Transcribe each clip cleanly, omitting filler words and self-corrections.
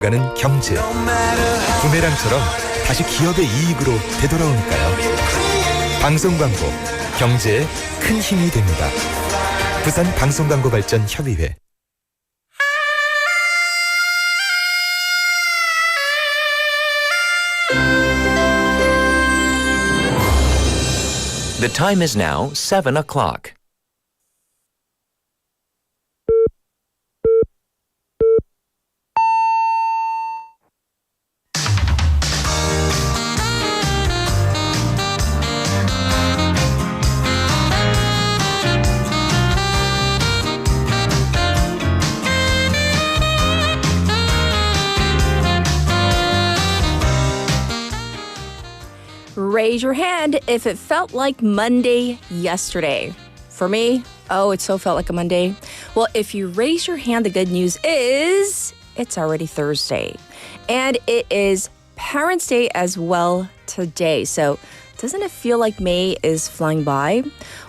가는 경제. 부메랑처럼 다시 기업의 이익으로 되돌아오니까요. 방송 광고, 경제에 큰 힘이 됩니다. 부산 방송광고발전협의회. The time is now 7 o'clock. Raise your hand if it felt like Monday yesterday. For me, it so felt like a Monday. Well, if you raise your hand, the good news is it's already Thursday. And it is Parents' Day as well today. So doesn't it feel like May is flying by?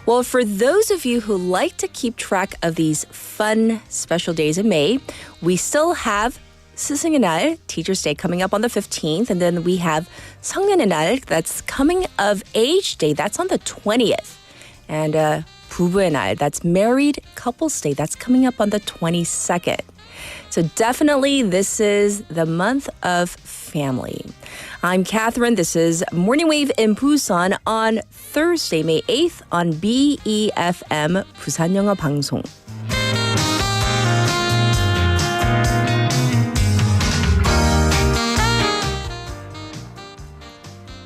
Well, for those of you who like to keep track of these fun special days in May, we still have 스승의 날, Teacher's Day, coming up on the 15th. And then we have 성년의 날, that's coming of age day. That's on the 20th. And 부부의 날, that's married couples day. That's coming up on the 22nd. So definitely this is the month of family. I'm Catherine. This is Morning Wave in Busan on Thursday, May 8th on BEFM 부산 영어 방송.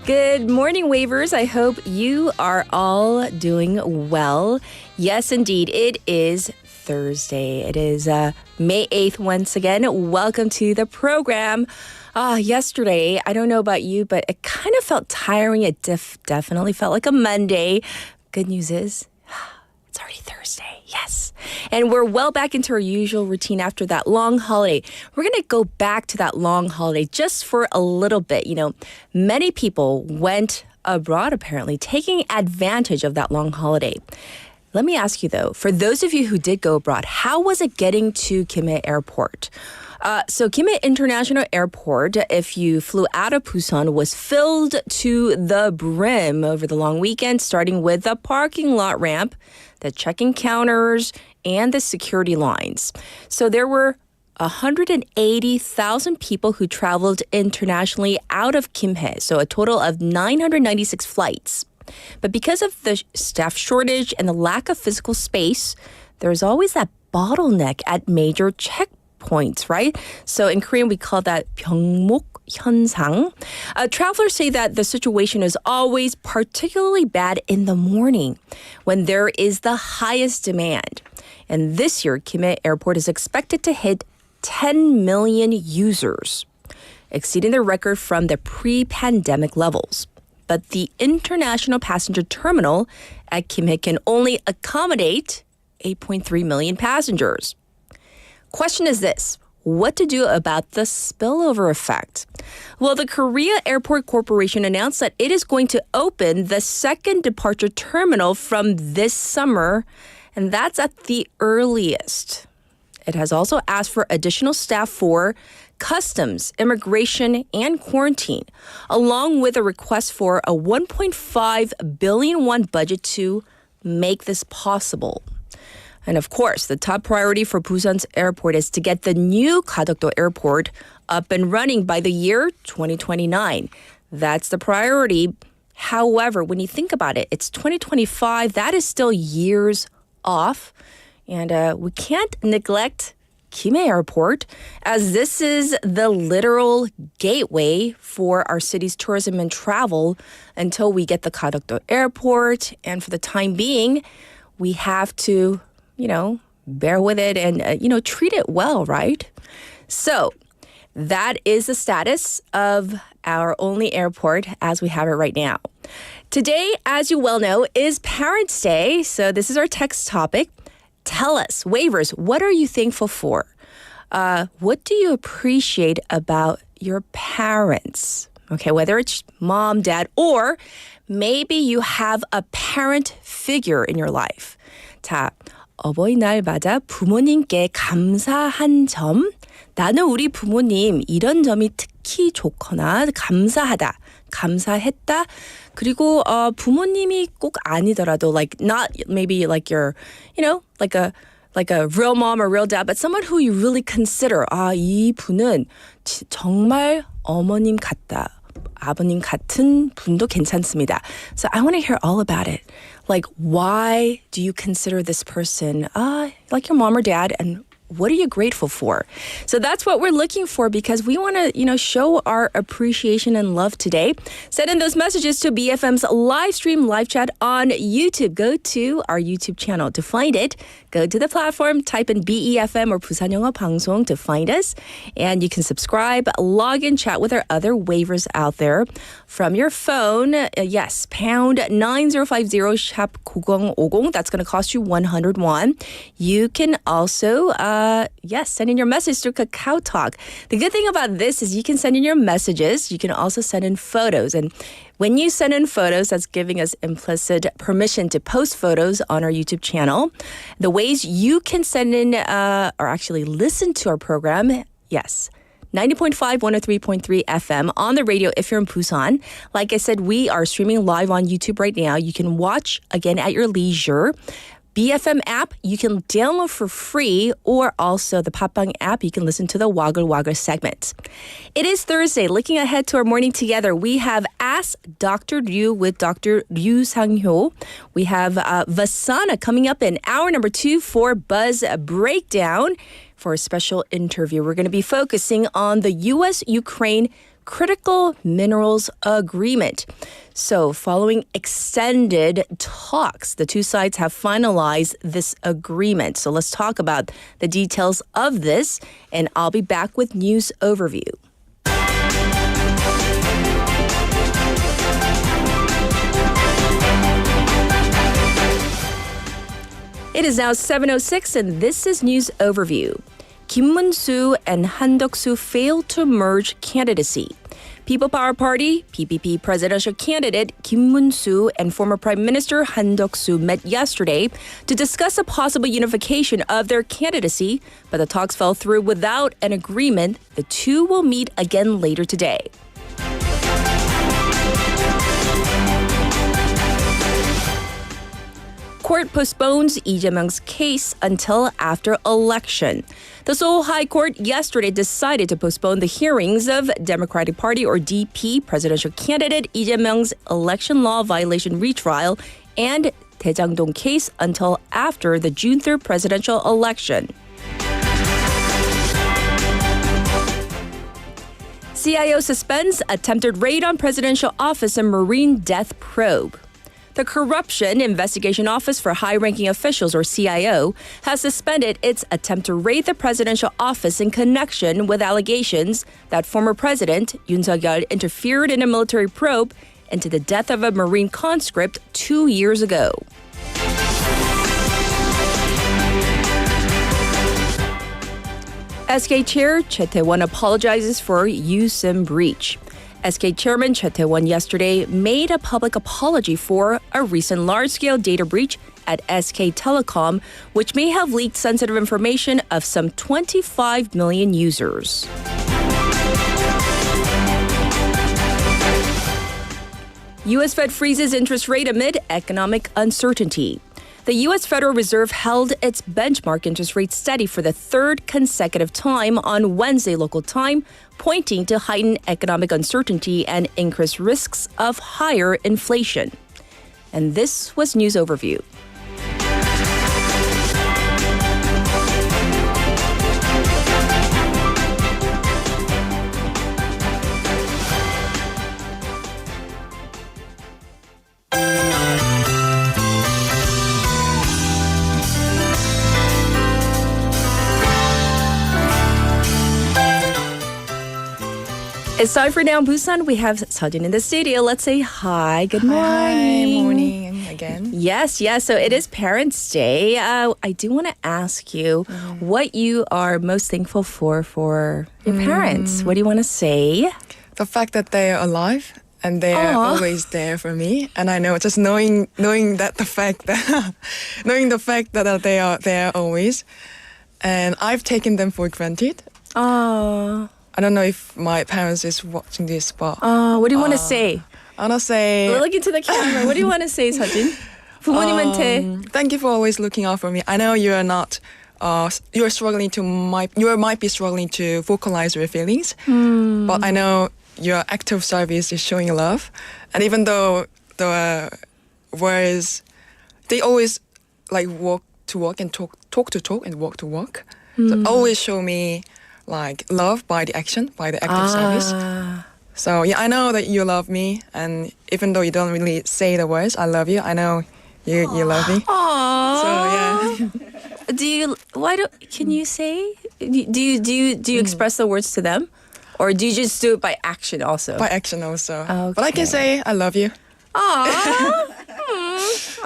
Good morning, Wavers. I hope you are all doing well. Yes, indeed, it is Thursday. It is May 8th once again. Welcome to the program. Yesterday, I don't know about you, but it kind of felt tiring. It definitely felt like a Monday. Good news is, it's already Thursday. Yes. And we're well back into our usual routine after that long holiday. We're going to go back to that long holiday just for a little bit. You know, many people went abroad, apparently, taking advantage of that long holiday. Let me ask you, though, for those of you who did go abroad, how was it getting to Gimhae Airport? So Gimhae International Airport, if you flew out of Busan, was filled to the brim over the long weekend, starting with the parking lot ramp, the check-in counters, and the security lines. So there were 180,000 people who traveled internationally out of Gimhae, so a total of 996 flights. But because of the staff shortage and the lack of physical space, there's always that bottleneck at major checkpoints, right? So in Korean, we call that 병목 현상. Travelers say that the situation is always particularly bad in the morning when there is the highest demand. And this year, Gimhae Airport is expected to hit 10 million users, exceeding the record from the pre-pandemic levels. But the international passenger terminal at Gimhae can only accommodate 8.3 million passengers. Question is this: what to do about the spillover effect? Well, the Korea Airport Corporation announced that it is going to open the second departure terminal from this summer, and that's at the earliest. It has also asked for additional staff for customs, immigration, and quarantine, along with a request for a 1.5 billion won budget to make this possible. And of course, the top priority for Busan's airport is to get the new Gadokdo Airport up and running by the year 2029. That's the priority. However, when you think about it, it's 2025. That is still years off. And we can't neglect Gimhae Airport, as this is the literal gateway for our city's tourism and travel until we get the Gadokdo Airport. And for the time being, we have to, bear with it and, treat it well, right? So that is the status of our only airport as we have it right now. Today, as you well know, is Parents' Day. So this is our text topic. Tell us, Wavers, what are you thankful for? What do you appreciate about your parents? Okay, whether it's mom, dad, or maybe you have a parent figure in your life. 자, 어버이날 맞아 부모님께 감사한 점. 나는 우리 부모님 이런 점이 특히 좋거나 감사하다. 감사했다. 그리고 부모님이 꼭 아니더라도 like not maybe like your like a real mom or real dad, but someone who you really consider. 이 분은 정말 어머님 같다. 아버님 같은 분도 괜찮습니다. So I want to hear all about it. Like, why do you consider this person like your mom or dad, and what are you grateful for? So that's what we're looking for because we want to, show our appreciation and love today. Send in those messages to BFM's live stream, live chat on YouTube. Go to our YouTube channel to find it. Go to the platform, type in BEFM or Busan 영어 방송 to find us. And you can subscribe, log in, chat with our other waivers out there. From your phone, yes, pound 9050 샵 9050. That's going to cost you 100 won. You can also send in your message through Kakao Talk. The good thing about this is you can send in your messages. You can also send in photos. And when you send in photos, that's giving us implicit permission to post photos on our YouTube channel. The ways you can send in or actually listen to our program, yes, 90.5, 103.3 FM on the radio if you're in Busan. Like I said, we are streaming live on YouTube right now. You can watch again at your leisure. BFM app, you can download for free, or also the Papang app, you can listen to the 와글와글 segment. It is Thursday. Looking ahead to our morning together, we have Ask Dr. Ryu with Dr. Ryu Sang-hyo. We have Vasana coming up in hour number 2 for Buzz Breakdown. For a special interview, we're going to be focusing on the U.S.-Ukraine Critical Minerals Agreement. So following extended talks, the two sides have finalized this agreement. So let's talk about the details of this, and I'll be back with news overview. It is now 7:06, and this is news overview. 김문수 and 한덕수 failed to merge candidacy. People Power Party, PPP presidential candidate Kim Mun-soo and former Prime Minister Han-Duk-soo met yesterday to discuss a possible unification of their candidacy, but the talks fell through without an agreement. The two will meet again later today. Court postpones Lee Jae-myung's case until after election. The Seoul High Court yesterday decided to postpone the hearings of Democratic Party or DP presidential candidate Lee Jae-myung's election law violation retrial and Daejang-dong case until after the June 3rd presidential election. CIO suspends attempted raid on presidential office and marine death probe. The Corruption Investigation Office for High-Ranking Officials, or CIO, has suspended its attempt to raid the presidential office in connection with allegations that former President Yoon Suk-yeol interfered in a military probe into the death of a Marine conscript 2 years ago. SK Chair Choi Tae-won apologizes for USIM breach. SK Chairman Choi Tae-won yesterday made a public apology for a recent large-scale data breach at SK Telecom, which may have leaked sensitive information of some 25 million users. U.S. Fed freezes interest rate amid economic uncertainty. The U.S. Federal Reserve held its benchmark interest rate steady for the third consecutive time on Wednesday local time, pointing to heightened economic uncertainty and increased risks of higher inflation. And this was News Overview. It's time for Now Busan. We have Sejin in the studio. Let's say hi. Good morning. Hi, morning again. Yes. So it is Parents' Day. I do want to ask you what you are most thankful for your parents. What do you want to say? The fact that they are alive and they're Aw. always there for me. And I know, just knowing that the fact that knowing the fact that they are there always, and I've taken them for granted. Oh, I don't know if my parents is watching this, but what do you want to say? I wanna say Look into the camera. What do you want to say, 서진? 부모님한테. thank you for always looking out for me. I know you are not. You're struggling to you might be struggling to vocalize your feelings, but I know your act of service is showing love. And even though the words, they always like walk to walk and talk to talk and walk to walk. So always show me like love by the action, by the act of service. So yeah, I know that you love me, and even though you don't really say the words, I love you. I know you love me. Aww. So yeah. Can you say? Do you express the words to them? Or do you just do it by action also? By action also. Okay. But I can say I love you. Aww.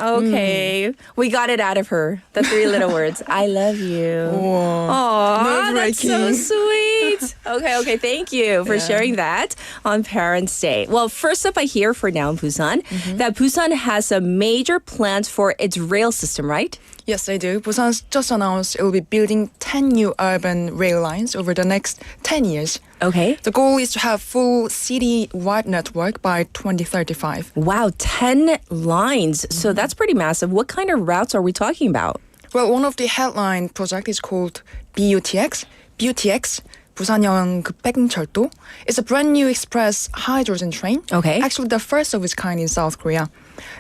Okay. We got it out of her. The three little words. I love you. Aww, that's so nerve-wracking. sweet. Okay. Thank you for sharing that on Parents' Day. Well, first up, I hear for now in Busan that Busan has some major plans for its rail system, right? Yes, I do. Busan just announced it will be building 10 new urban rail lines over the next 10 years. Okay. The goal is to have full city-wide network by 2035. Wow, 10 lines. So that's pretty massive. What kind of routes are we talking about? Well, one of the headline project is called BUTX. BUTX, 부산형 급행철도. It's a brand new express hydrogen train. Okay. Actually, the first of its kind in South Korea.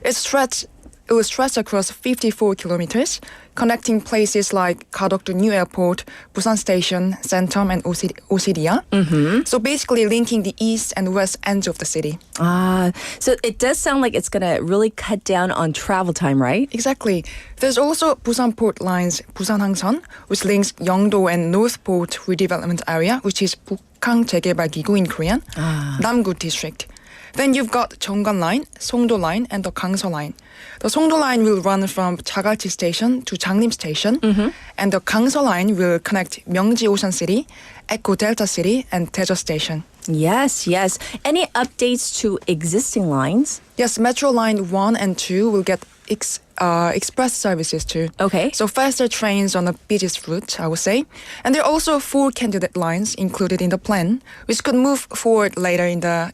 It will stretch across 54 kilometers, connecting places like Kadokdo New Airport, Busan Station, Centrum, and Osidia. So basically linking the east and west ends of the city. So it does sound like it's going to really cut down on travel time, right? Exactly. There's also Busan Port Lines Busan Hangsan, which links Yeongdo and North Port redevelopment area, which is 북한 재개발기구 in Korean, Namgu district. Then you've got Jeonggan Line, Songdo Line, and the Gangso Line. The Songdo Line will run from Jagalchi Station to Jangnim Station, and the Gangso Line will connect Myeongji Ocean City, Echo Delta City, and Daejeon Station. Yes. Any updates to existing lines? Yes, Metro Line 1 and 2 will get express services too. Okay. So faster trains on the busiest route, I would say. And there are also 4 candidate lines included in the plan, which could move forward later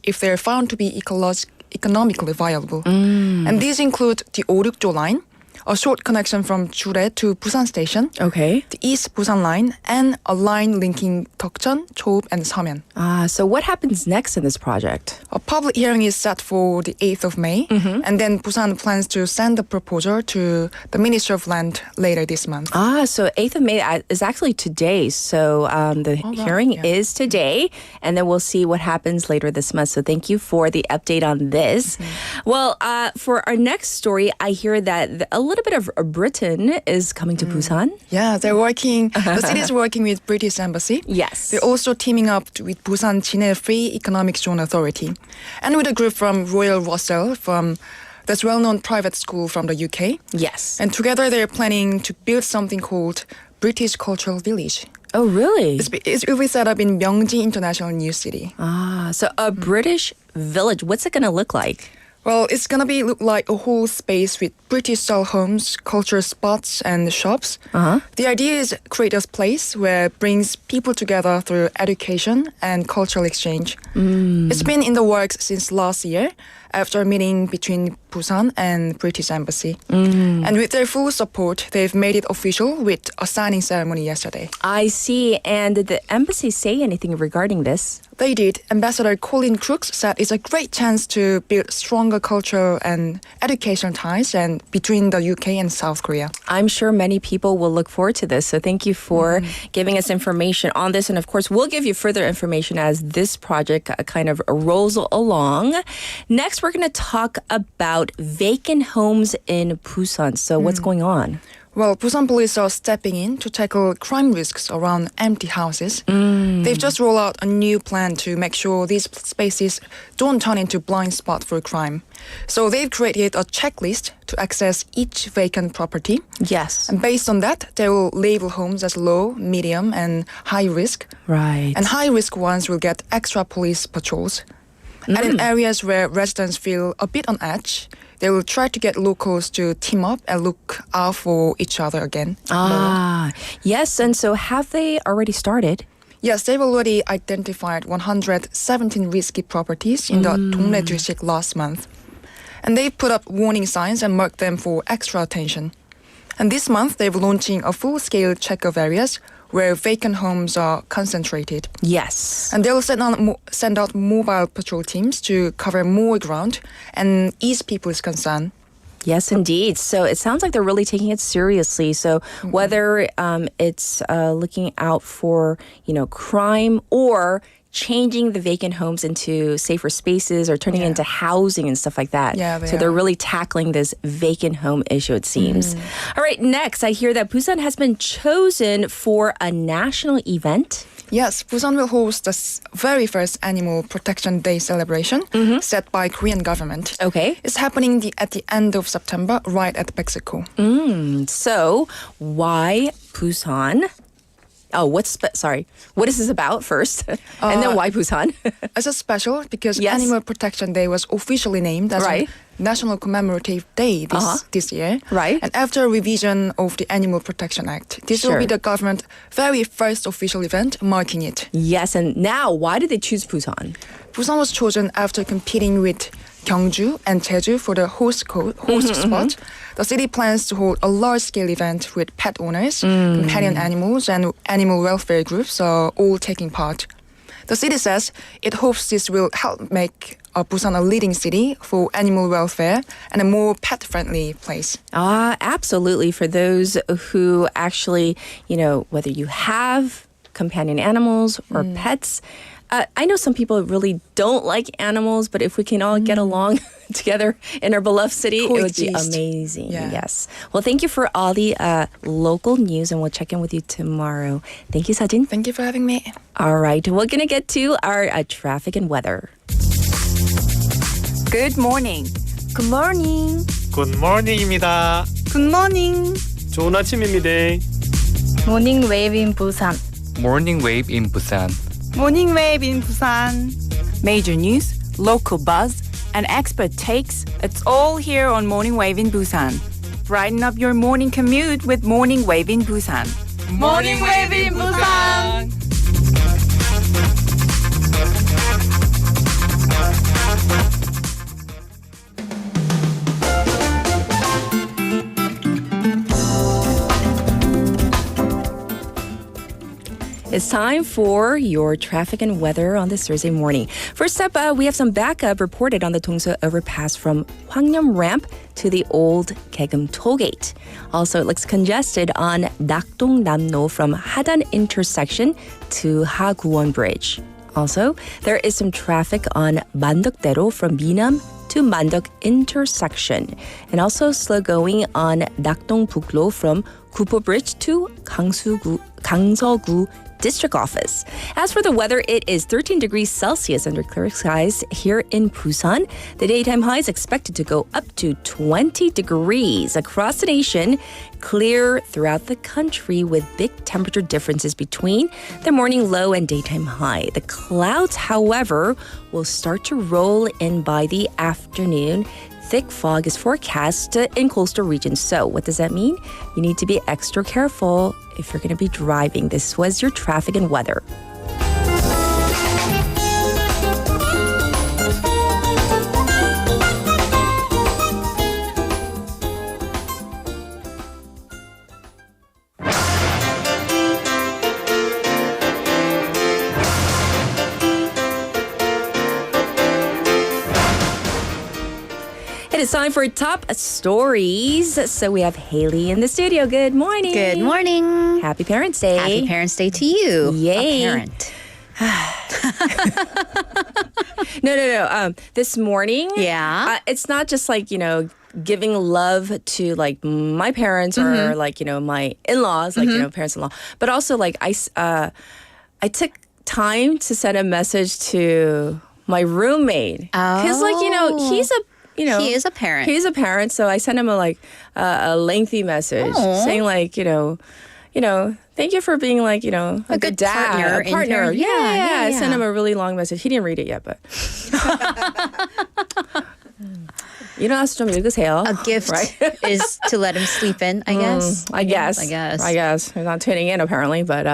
if they're found to be economically viable. And these include the Orukjo Line, a short connection from Jure to Busan Station, Okay. the East Busan Line, and a line linking Deokjeon, Chob, and Samyeon. So what happens next in this project? A public hearing is set for the 8th of May, and then Busan plans to send the proposal to the Ministry of Land later this month. So 8th of May is actually today. So the hearing is today, and then we'll see what happens later this month. So thank you for the update on this. Well, for our next story, I hear that a little bit of Britain is coming to Busan. Yeah, they're working. The city is working with British Embassy. Yes. They're also teaming up with Busan Jinhae Free Economic Zone Authority, and with a group from Royal Russell, from that's well-known private school from the UK. Yes. And together they're planning to build something called British Cultural Village. Oh, really? It will be set up in Myeongji International New City. So a British village. What's it going to look like? Well, it's gonna look like a whole space with British-style homes, cultural spots, and shops. The idea is create a place where it brings people together through education and cultural exchange. It's been in the works since last year, after a meeting between Busan and British Embassy. And with their full support, they've made it official with a signing ceremony yesterday. I see. And did the embassy say anything regarding this? They did. Ambassador Colin Crooks said it's a great chance to build stronger cultural and educational ties and between the UK and South Korea. I'm sure many people will look forward to this. So thank you for giving us information on this. And of course, we'll give you further information as this project kind of rolls along. Next, we're going to talk about vacant homes in Busan. So what's going on? Well, Busan police are stepping in to tackle crime risks around empty houses. They've just rolled out a new plan to make sure these spaces don't turn into blind spot for crime. So they've created a checklist to access each vacant property. Yes. And based on that, they will label homes as low, medium, and high risk. Right. And high risk ones will get extra police patrols. And in areas where residents feel a bit on edge, they will try to get locals to team up and look out for each other again. Yes. And so have they already started? Yes, they've already identified 117 risky properties in the 동네 district last month. And they put up warning signs and marked them for extra attention. And this month, they're launching a full-scale check of areas where vacant homes are concentrated. Yes. And they'll send out mobile patrol teams to cover more ground and ease people's concern. Yes, indeed. So it sounds like they're really taking it seriously. So whether it's looking out for, crime or changing the vacant homes into safer spaces or turning it into housing and stuff like that. Yeah, so they're really tackling this vacant home issue, it seems. All right, next, I hear that Busan has been chosen for a national event. Yes, Busan will host the very first Animal Protection Day celebration set by Korean government. Okay. It's happening at the end of September, right at Mexico. So why Busan? Oh, what is this about first? And then why Busan? It's a special because Yes. Animal Protection Day was officially named as Right. a National Commemorative Day this year. Right. And after a revision of the Animal Protection Act, this will Sure. be the government's very first official event marking it. Yes, and now why did they choose Busan? Busan was chosen after competing with Gyeongju and Jeju for the host spot. The city plans to hold a large-scale event with pet owners, companion animals, and animal welfare groups all taking part. The city says it hopes this will help make Busan a leading city for animal welfare and a more pet-friendly place. Absolutely. For those who actually, whether you have companion animals or pets, I know some people really don't like animals, but if we can all get along together in our beloved city, it would be Coexist. amazing. Yeah. Yes. Well, thank you for all the local news, and we'll check in with you tomorrow. Thank you, Sajin. Thank you for having me. All right. We're going to get to our traffic and weather. Good morning. Good morning. 굿모닝입니다. Good morning. 좋은 아침입니다. Morning wave in Busan. Morning wave in Busan. Morning wave in Busan. Major news, local buzz, and expert takes. It's all here on Morning Wave in Busan. Brighten up your morning commute with Morning Wave in Busan. Morning Wave in Busan. It's time for your traffic and weather on this Thursday morning. First up, we have some backup reported on the Dongso overpass from Hwangryum Ramp to the old Gaegeum Tollgate. Also, it looks congested on Nakdong-Namno from Hadan intersection to Haguwon Bridge. Also, there is some traffic on Mandok-daero from Minam to Mandok intersection. And also slow going on Nakdong-Buklo from Gupo Bridge to Gangseogu District Office. As for the weather, it is 13 degrees Celsius under clear skies here in Busan. The daytime high is expected to go up to 20 degrees across the nation, clear throughout the country with big temperature differences between the morning low and daytime high. The clouds, however, will start to roll in by the afternoon. Thick fog is forecast in coastal regions. So what does that mean? You need to be extra careful if you're going to be driving. This was your traffic and weather. It is time for top stories. So we have Haley in the studio. Good morning. Good morning. Happy Parents' Day. Happy Parents' Day to you. Yay. A parent. No. This morning, Yeah. it's not just like, giving love to like my parents or like, my in-laws, like, parents-in-law, but also like I took time to send a message to my roommate. Because like, he's a, He is a parent. He's a parent, so I sent him a lengthy message saying like, Thank you for being like, a good dad. partner A partner. in here. Yeah. I Yeah. sent him a really long message. He didn't read it yet, but. 일어나서 좀 읽으세요. A gift right? is to let him sleep in, I guess. I guess. I guess. He's not tuning in apparently, but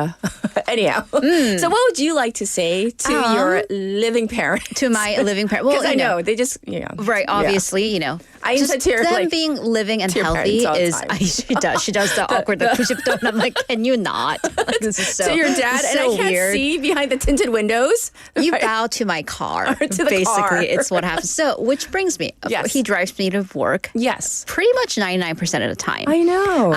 anyhow. So what would you like to say to your living parent? To my living parent. Well, Because I you know they just Right, obviously, I just said to her, them like, being living and to your healthy parents all the is time. she does the awkward the kushipto, and I'm like, can you not? Like, this is so to your dad, this is and I so can't weird. see behind the tinted windows. You Right. bow to my car. To the Basically, car. it's what happens. So, which brings me, Yes. he drives me to work Yes, pretty much 99% of the time. I know.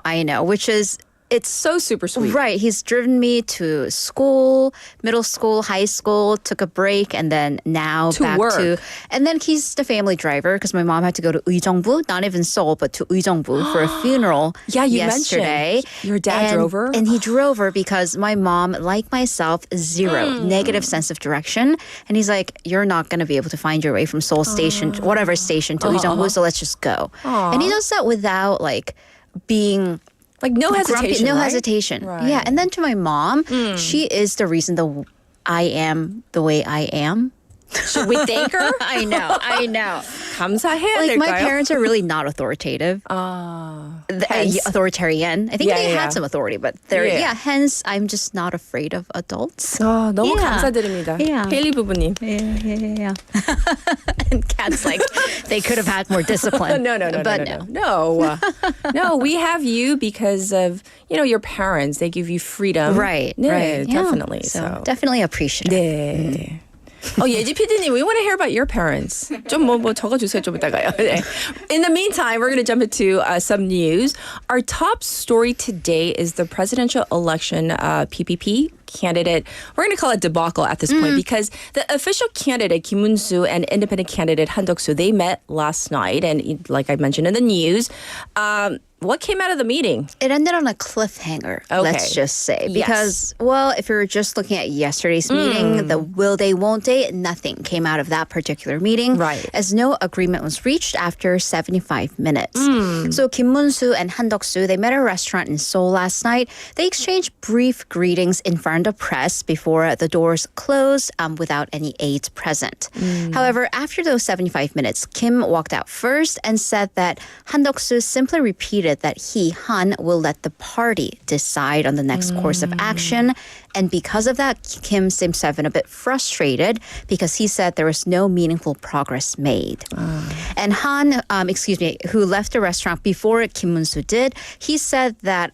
I know, which is, it's So super sweet. right. He's driven me to school, middle school, high school, took a break, and then now To back work. to. And then he's the family driver because my mom had to go to Uijeongbu, not even Seoul, but to Uijeongbu for a funeral. Yeah, you yesterday. mentioned your dad drove her? and he drove her because my mom, like myself, zero negative sense of direction, and he's like, "You're not going to be able to find your way from Seoul Station, whatever station, to Uijeongbu, so let's just go." And he does that without like being. Like no Grumpy, hesitation. no right? hesitation. Right. Yeah, and then to my mom, she is the reason I am the way I am. Should we thank her? I know. 감사해야 Like my 될까요? parents are really not authoritative. hence. Authoritarian. I think Yeah, they yeah. had some authority, but they're Yeah. hence I'm just not afraid of adults. 너무 Yeah. 감사드립니다. Yeah. 헤일리 부부님. Yeah. And Kat's like, they could have had more discipline. No. But No, we have you because of, your parents. They give you freedom. Right. 네, Right. Yeah. definitely. So definitely appreciative. 네. 예지 PD님, we want to hear about your parents. 좀 뭐 적어주세요, 좀 이따가요. 네. In the meantime, we're going to jump into some news. Our top story today is the presidential election PPP candidate. We're going to call it debacle at this point because the official candidate, Kim Munsu, and independent candidate, Han-Dok-Soo, they met last night. And like I mentioned in the news, what came out of the meeting? It ended on a cliffhanger, let's just say. Because, well, if you're just looking at yesterday's meeting, the will they, won't they, nothing came out of that particular meeting. Right. As no agreement was reached after 75 minutes. So Kim Munsu and Han-Dok-Soo, they met at a restaurant in Seoul last night. They exchanged brief greetings in front of the press before the doors closed without any aides present. However, after those 75 minutes, Kim walked out first and said that Han-Dok-Soo simply repeated that he, Han, will let the party decide on the next course of action. And because of that, Kim seems to have been a bit frustrated because he said there was no meaningful progress made. And Han, who left the restaurant before Kim Munsu did, he said that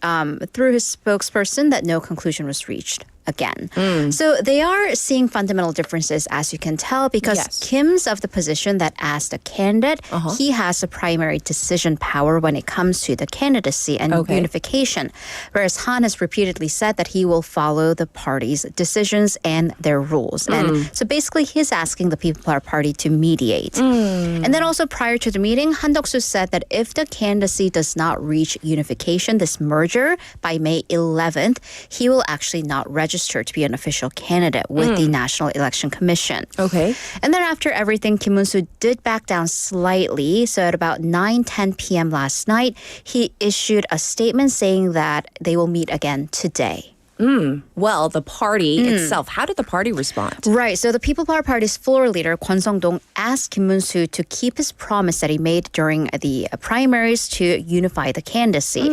through his spokesperson that no conclusion was reached. Again. So they are seeing fundamental differences, as you can tell, because Yes. Kim's of the position that as the candidate, he has the primary decision power when it comes to the candidacy and unification. Whereas Han has repeatedly said that he will follow the party's decisions and their rules. And so basically he's asking the People Power Party to mediate. And then also prior to the meeting, Han-Dok-Soo said that if the candidacy does not reach unification, this merger, by May 11th, he will actually not register to be an official candidate with the National Election Commission. Okay. And then after everything, Kim Munsu did back down slightly. So at about 9:10 p.m. last night, he issued a statement saying that they will meet again today. Well, the party itself, how did the party respond? Right. So the People Power Party's floor leader, Kwon Song-dong, asked Kim Munsu to keep his promise that he made during the primaries to unify the candidacy.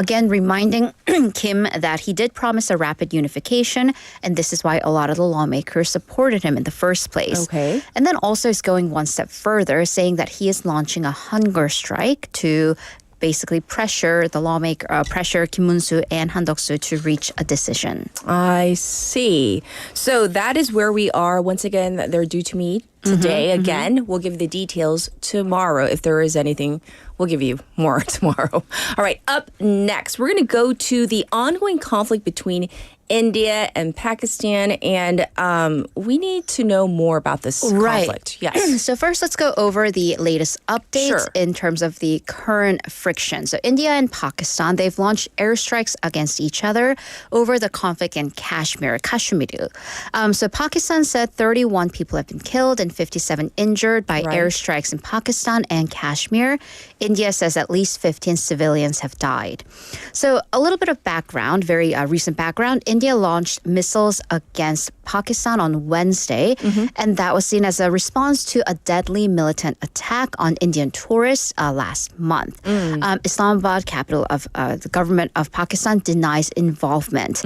Again, reminding Kim that he did promise a rapid unification, and this is why a lot of the lawmakers supported him in the first place. Okay. And then also is going one step further, saying that he is launching a hunger strike to basically pressure the lawmaker, pressure Kim Munsu and Han-Dok-Soo to reach a decision. I see. So that is where we are. Once again, they're due to meet today. Again, we'll give you the details tomorrow. If there is anything, we'll give you more tomorrow. All right, up next, we're going to go to the ongoing conflict between India and Pakistan, and we need to know more about this conflict. Yes. So first, let's go over the latest updates Sure. in terms of the current friction. So India and Pakistan, they've launched airstrikes against each other over the conflict in Kashmir. So Pakistan said 31 people have been killed and 57 injured by airstrikes in Pakistan and Kashmir. India says at least 15 civilians have died. So a little bit of background, very recent background. India launched missiles against Pakistan on Wednesday, and that was seen as a response to a deadly militant attack on Indian tourists last month. Islamabad, capital of the government of Pakistan, denies involvement.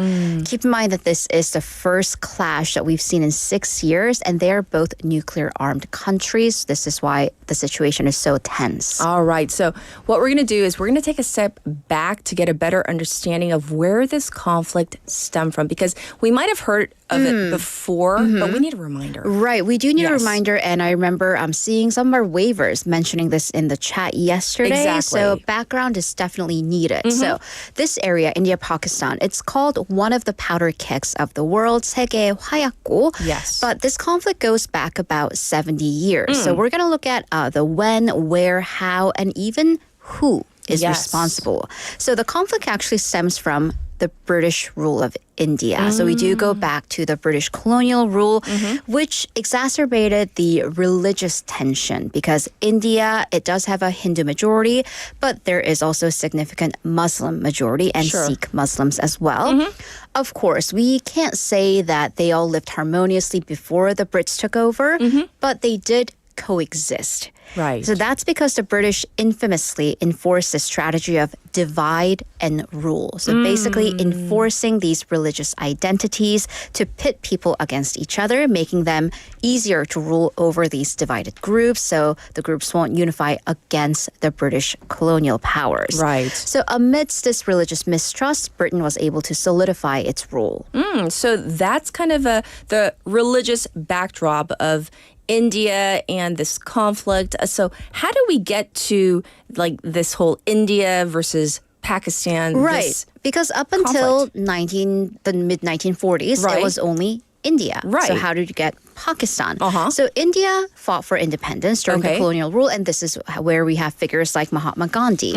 Keep in mind that this is the first clash that we've seen in 6 years, and they're both nuclear-armed countries. This is why the situation is so tense. All right. So what we're going to do is we're going to take a step back to get a better understanding of where this conflict stemmed from, because we might have heard of it before, but we need a reminder. Right. We do need a Yes. reminder, and I remember seeing some of our waivers mentioning this in the chat yesterday. Exactly. So background is definitely needed. So this area, India, Pakistan, it's called one of the powder kegs of the world, 세계화약고. Yes. But this conflict goes back about 70 years. So we're going to look at the when, where, how, and even who is Yes. responsible. So the conflict actually stems from the British rule of India. So we do go back to the British colonial rule, which exacerbated the religious tension because India, it does have a Hindu majority, but there is also a significant Muslim majority and Sure. Sikh Muslims as well. Of course, we can't say that they all lived harmoniously before the Brits took over, but they did coexist. Right. So that's because the British infamously enforced the strategy of divide and rule. So basically enforcing these religious identities to pit people against each other, making them easier to rule over these divided groups so the groups won't unify against the British colonial powers. Right. So amidst this religious mistrust, Britain was able to solidify its rule. So that's kind of the religious backdrop of India and this conflict. So how do we get to like this whole India versus Pakistan? Right. this Because up until conflict? the mid-1940s, Right. it was only India. Right. So how did you get Pakistan? Uh-huh. So India fought for independence during the Okay. colonial rule, and this is where we have figures like Mahatma Gandhi.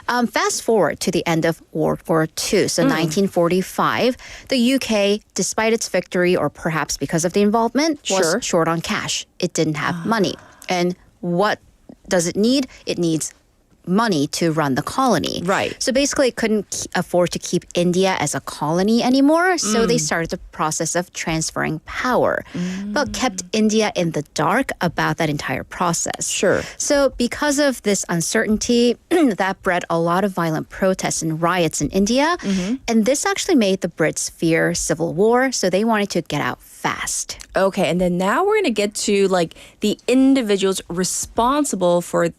Fast forward to the end of World War II, so 1945, the UK, despite its victory, or perhaps because of the involvement, was Sure. short on cash. It didn't have money. And what does it need? It needs money to run the colony. Right. So basically, it couldn't afford to keep India as a colony anymore. So they started the process of transferring power, but kept India in the dark about that entire process. Sure. So because of this uncertainty, that bred a lot of violent protests and riots in India. And this actually made the Brits fear civil war. So they wanted to get out fast. Okay, and then now we're going to get to like the individuals responsible for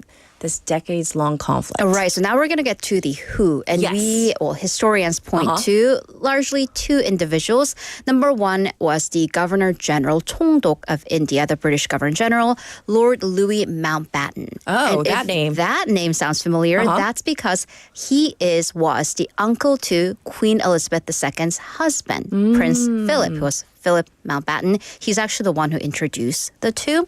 this decades-long conflict. Right. So now we're going to get to the who. And Yes. historians point to largely two individuals. Number one was the Governor General 총독 of India, the British Governor General, Lord Louis Mountbatten. Oh, And that if name. That name sounds familiar. That's because he was the uncle to Queen Elizabeth II's husband, Prince Philip, who was Philip Mountbatten. He's actually the one who introduced the two.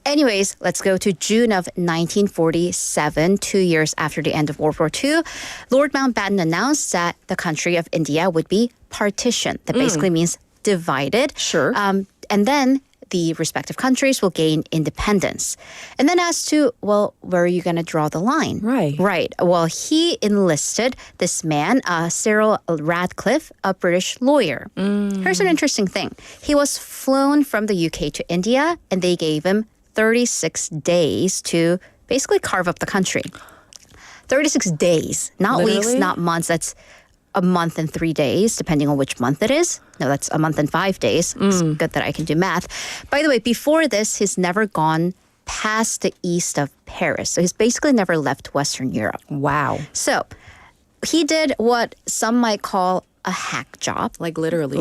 Anyways, let's go to June of 1947, 2 years after the end of World War II. Lord Mountbatten announced that the country of India would be partitioned. That basically means divided. Sure. And then the respective countries will gain independence. And then as to, well, where are you going to draw the line? Right. Right. Well, he enlisted this man, Cyril Radcliffe, a British lawyer. Here's an interesting thing. He was flown from the UK to India, and they gave him 36 days to basically carve up the country. 36 days, not weeks, Literally? not months. That's a month and 3 days, depending on which month it is. No, that's a month and 5 days. It's good that I can do math. By the way, before this, he's never gone past the east of Paris. So he's basically never left Western Europe. Wow. So he did what some might call a hack job. Like literally.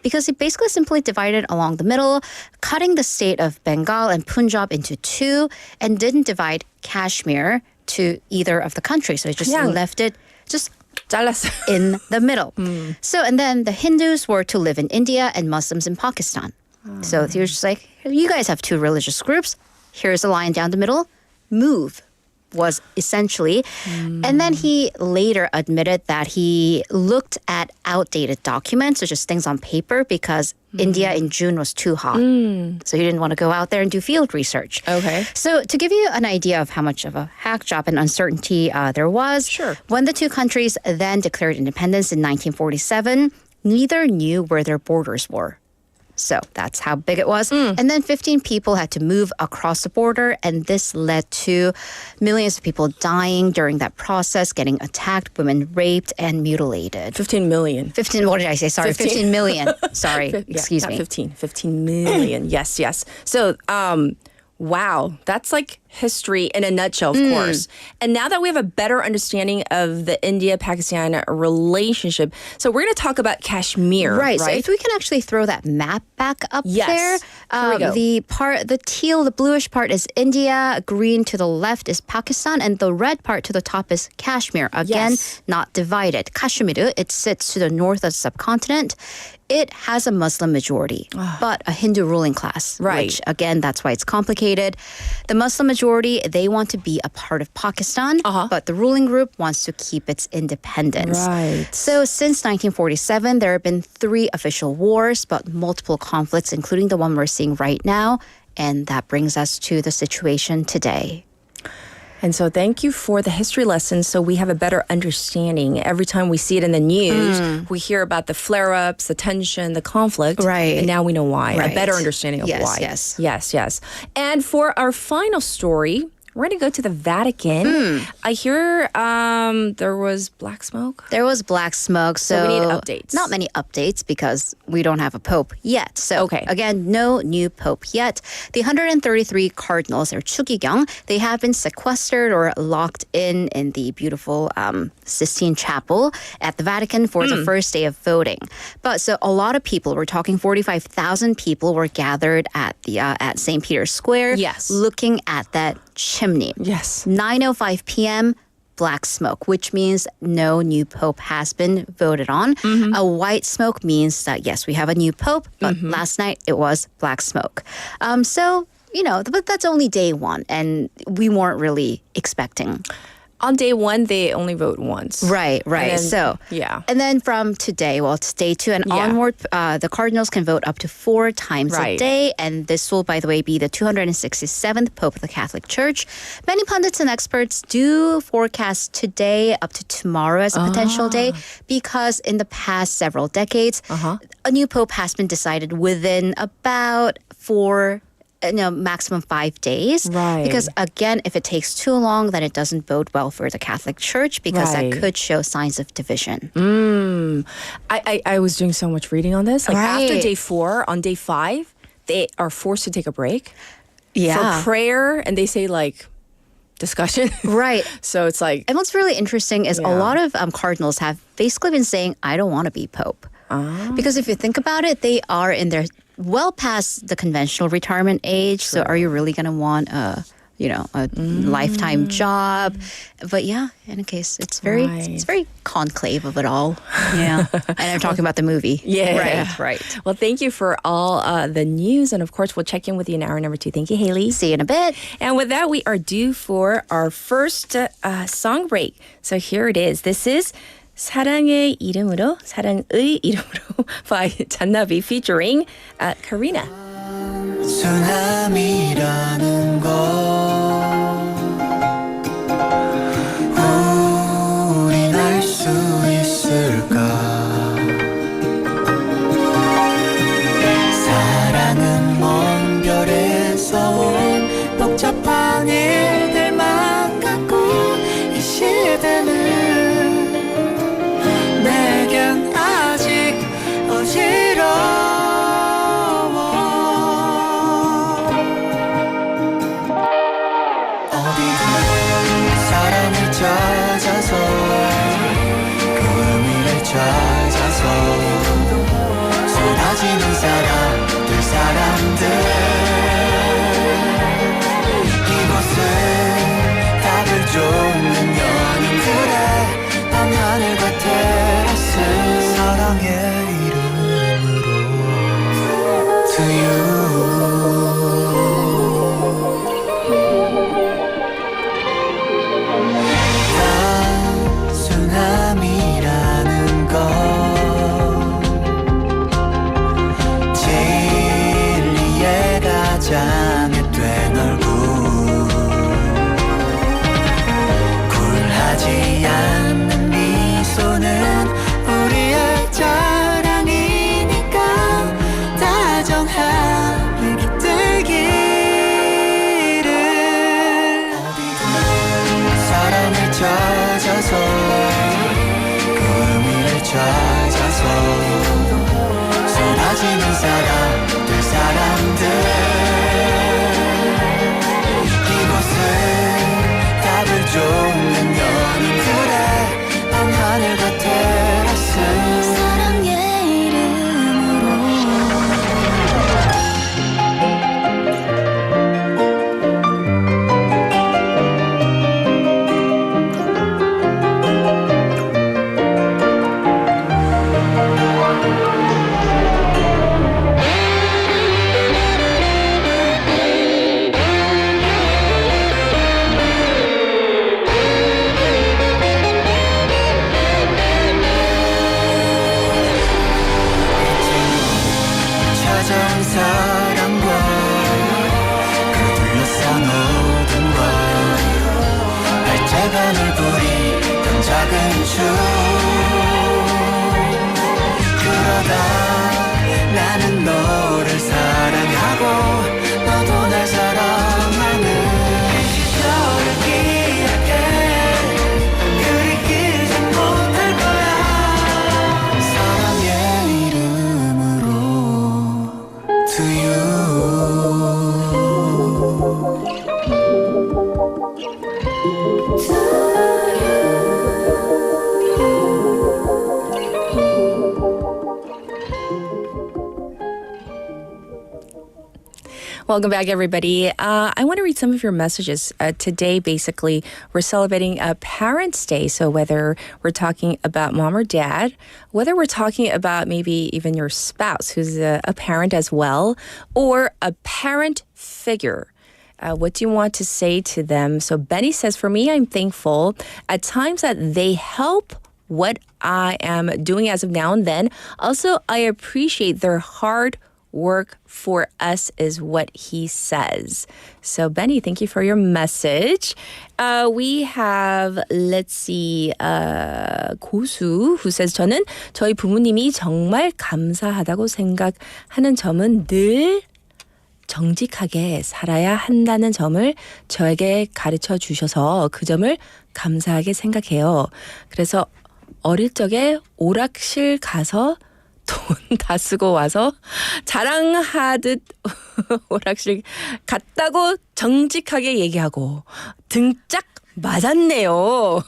Because he basically simply divided along the middle, cutting the state of Bengal and Punjab into two, and didn't divide Kashmir to either of the countries. So he just Yeah. left it just 잘랐어요. in the middle. So, and then the Hindus were to live in India and Muslims in Pakistan. So he was just like, you guys have two religious groups. Here's a line down the middle. Move was essentially. And then he later admitted that he looked at outdated documents, so just things on paper, because India in June was too hot. So he didn't want to go out there and do field research. Okay. So to give you an idea of how much of a hack job and uncertainty there was, Sure. when the two countries then declared independence in 1947, neither knew where their borders were. So that's how big it was. And then 15 people had to move across the border, and this led to millions of people dying during that process, getting attacked, women raped, and mutilated. 15 million. 15, what did I say? Sorry, 15 million. Sorry, excuse Not me. 15 million. Yes, yes. So, wow, that's like history in a nutshell, of course. And now that we have a better understanding of the India-Pakistan relationship, so we're going to talk about Kashmir, Right. So if we can actually throw that map back up Yes. there. Here we go. The teal, the bluish part is India, green to the left is Pakistan, and the red part to the top is Kashmir. Again, Yes. not divided. Kashmir, it sits to the north of the subcontinent. It has a Muslim majority, but a Hindu ruling class. Right. Which, again, that's why it's complicated. The Muslim majority, they want to be a part of Pakistan, but the ruling group wants to keep its independence. Right. So since 1947, there have been 3 official wars, but multiple conflicts, including the one we're seeing right now. And that brings us to the situation today. And so thank you for the history lessons so we have a better understanding. Every time we see it in the news, we hear about the flare-ups, the tension, the conflict. Right. And now we know why. Right. A better understanding of Yes, why. yes. Yes, yes. And for our final story, we're going to go to the Vatican. I hear there was black smoke. There was black smoke, so we need updates. Not many updates because we don't have a pope yet. So Okay. again, no new pope yet. The 133 cardinals, or 추기경, they have been sequestered or locked in the beautiful Sistine Chapel at the Vatican for the first day of voting. But so a lot of people, we're talking 45,000 people, were gathered at the at St. Peter's Square, Yes. looking at that chimney. Yes. 9:05 p.m. black smoke, which means no new pope has been voted on. A white smoke means that, yes, we have a new pope, but last night it was black smoke. So, but that's only day one, and we weren't really expecting. On day one, they only vote once. Right. And then- So, yeah. And then from today, well, it's day 2 and Yeah. onward, the Cardinals can vote up to 4 times a Right. day. And this will, by the way, be the 267th Pope of the Catholic Church. Many pundits and experts do forecast today up to tomorrow as a potential day because in the past several decades, a new Pope has been decided within about 4 maximum 5 days. Right. Because again, if it takes too long, then it doesn't bode well for the Catholic Church because Right. that could show signs of division. I was doing so much reading on this. Like after Right. day 4, on day 5, they are forced to take a break Yeah. for prayer, and they say like discussion. Right. So it's like, And what's really interesting is a Yeah. lot of cardinals have basically been saying, I don't want to be Pope. Because if you think about it, they are in their well past the conventional retirement age. So are you really going to want a lifetime job? But yeah, in a case, it's very conclave of it all. Yeah. And I'm talking about the movie. yeah. Right. Well, thank you for all the news. And of course, we'll check in with you in hour number 2. Thank you, Haley. See you in a bit. And with that, we are due for our first song break. So here it is. This is 사랑의 이름으로 by 잔나비 featuring Karina. 사람이라는 건 우린 알 수 있을까 사랑은 먼 별에서 온 복잡한 일들만 갖고 이 시대는 내겐 아직 어지러워 화장했된 얼굴 굴하지 않는 미소는 우리의 자랑이니까 다정하게 깃들기를 사랑을 젖어서 그 의미를 찾아서 쏟아지는 사람들 이곳은 답을 쫓는 연인들의 밤하늘과 테라스 사랑의 이름으로 찾아온 사랑과 그 둘러싼 어둠과 발재간을 부리던 작은 춤 그러다 나는 너를 사랑하고 너도 날 사랑하는 시절을 기억해 그리 길진 못할 거야 사랑의 이름으로 to you. Welcome back, everybody. I want to read some of your messages. Today, basically, we're celebrating Parents' Day. So whether we're talking about mom or dad, whether we're talking about maybe even your spouse who's a parent as well, or a parent figure, what do you want to say to them? So Benny says, for me, I'm thankful at times that they help what I am doing as of now and then. Also, I appreciate their hard work for us is what he says. So Benny, thank you for your message. We have, let's see, 고수 who says 저는 저희 부모님이 정말 감사하다고 생각하는 점은 늘 정직하게 살아야 한다는 점을 저에게 가르쳐 주셔서 그 점을 감사하게 생각해요. 그래서 어릴 적에 오락실 가서 돈 다 쓰고 와서 자랑하듯 오락실 갔다고 정직하게 얘기하고 등짝 맞았네요.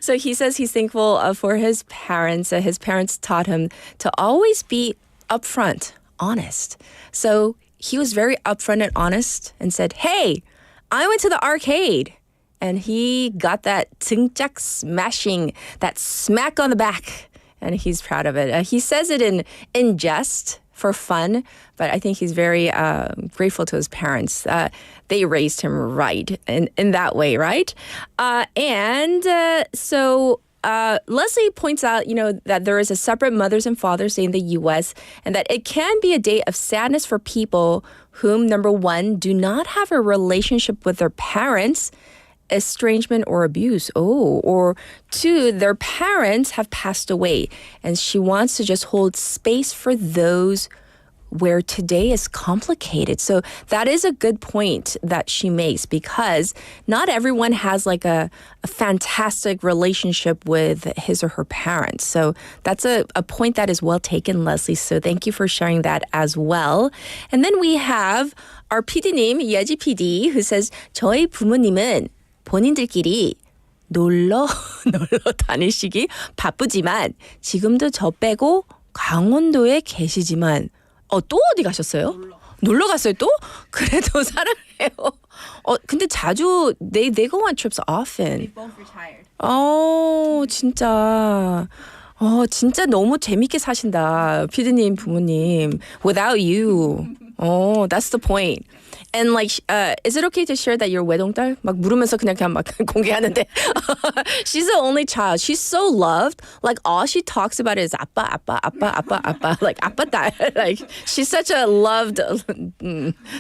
So he says he's thankful for his parents. His parents taught him to always be upfront, honest. So he was very upfront and honest and said, hey, I went to the arcade. And he got that 등짝 smashing, that smack on the back. And he's proud of it. He says it in jest for fun, but I think he's very grateful to his parents. They raised him right in that way, right? So Leslie points out, that there is a separate Mothers and Fathers Day in the U.S. and that it can be a day of sadness for people whom, number one, do not have a relationship with their parents, estrangement or abuse. Or two, their parents have passed away and she wants to just hold space for those where today is complicated. So that is a good point that she makes because not everyone has like a fantastic relationship with his or her parents. So that's a point that is well taken, Leslie. So thank you for sharing that as well. And then we have our PD님, 예지 PD, who says, 저희 부모님은 본인들끼리 놀러 다니시기 바쁘지만 지금도 저 빼고 강원도에 계시지만 또 어디 가셨어요? 놀러 갔어요 또? 그래도 사랑해요. 근데 자주 they go on trips often. They both retired. 진짜 너무 재밌게 사신다. 피디님 부모님. Without you. Oh, that's the point. And like, is it okay to share that you're 외동딸? 막 물으면서 그냥 막 공개하는데. She's the only child. She's so loved. Like all she talks about is 아빠, 아빠, 아빠, 아빠, 아빠. Like 아빠 딸. Like she's such a loved.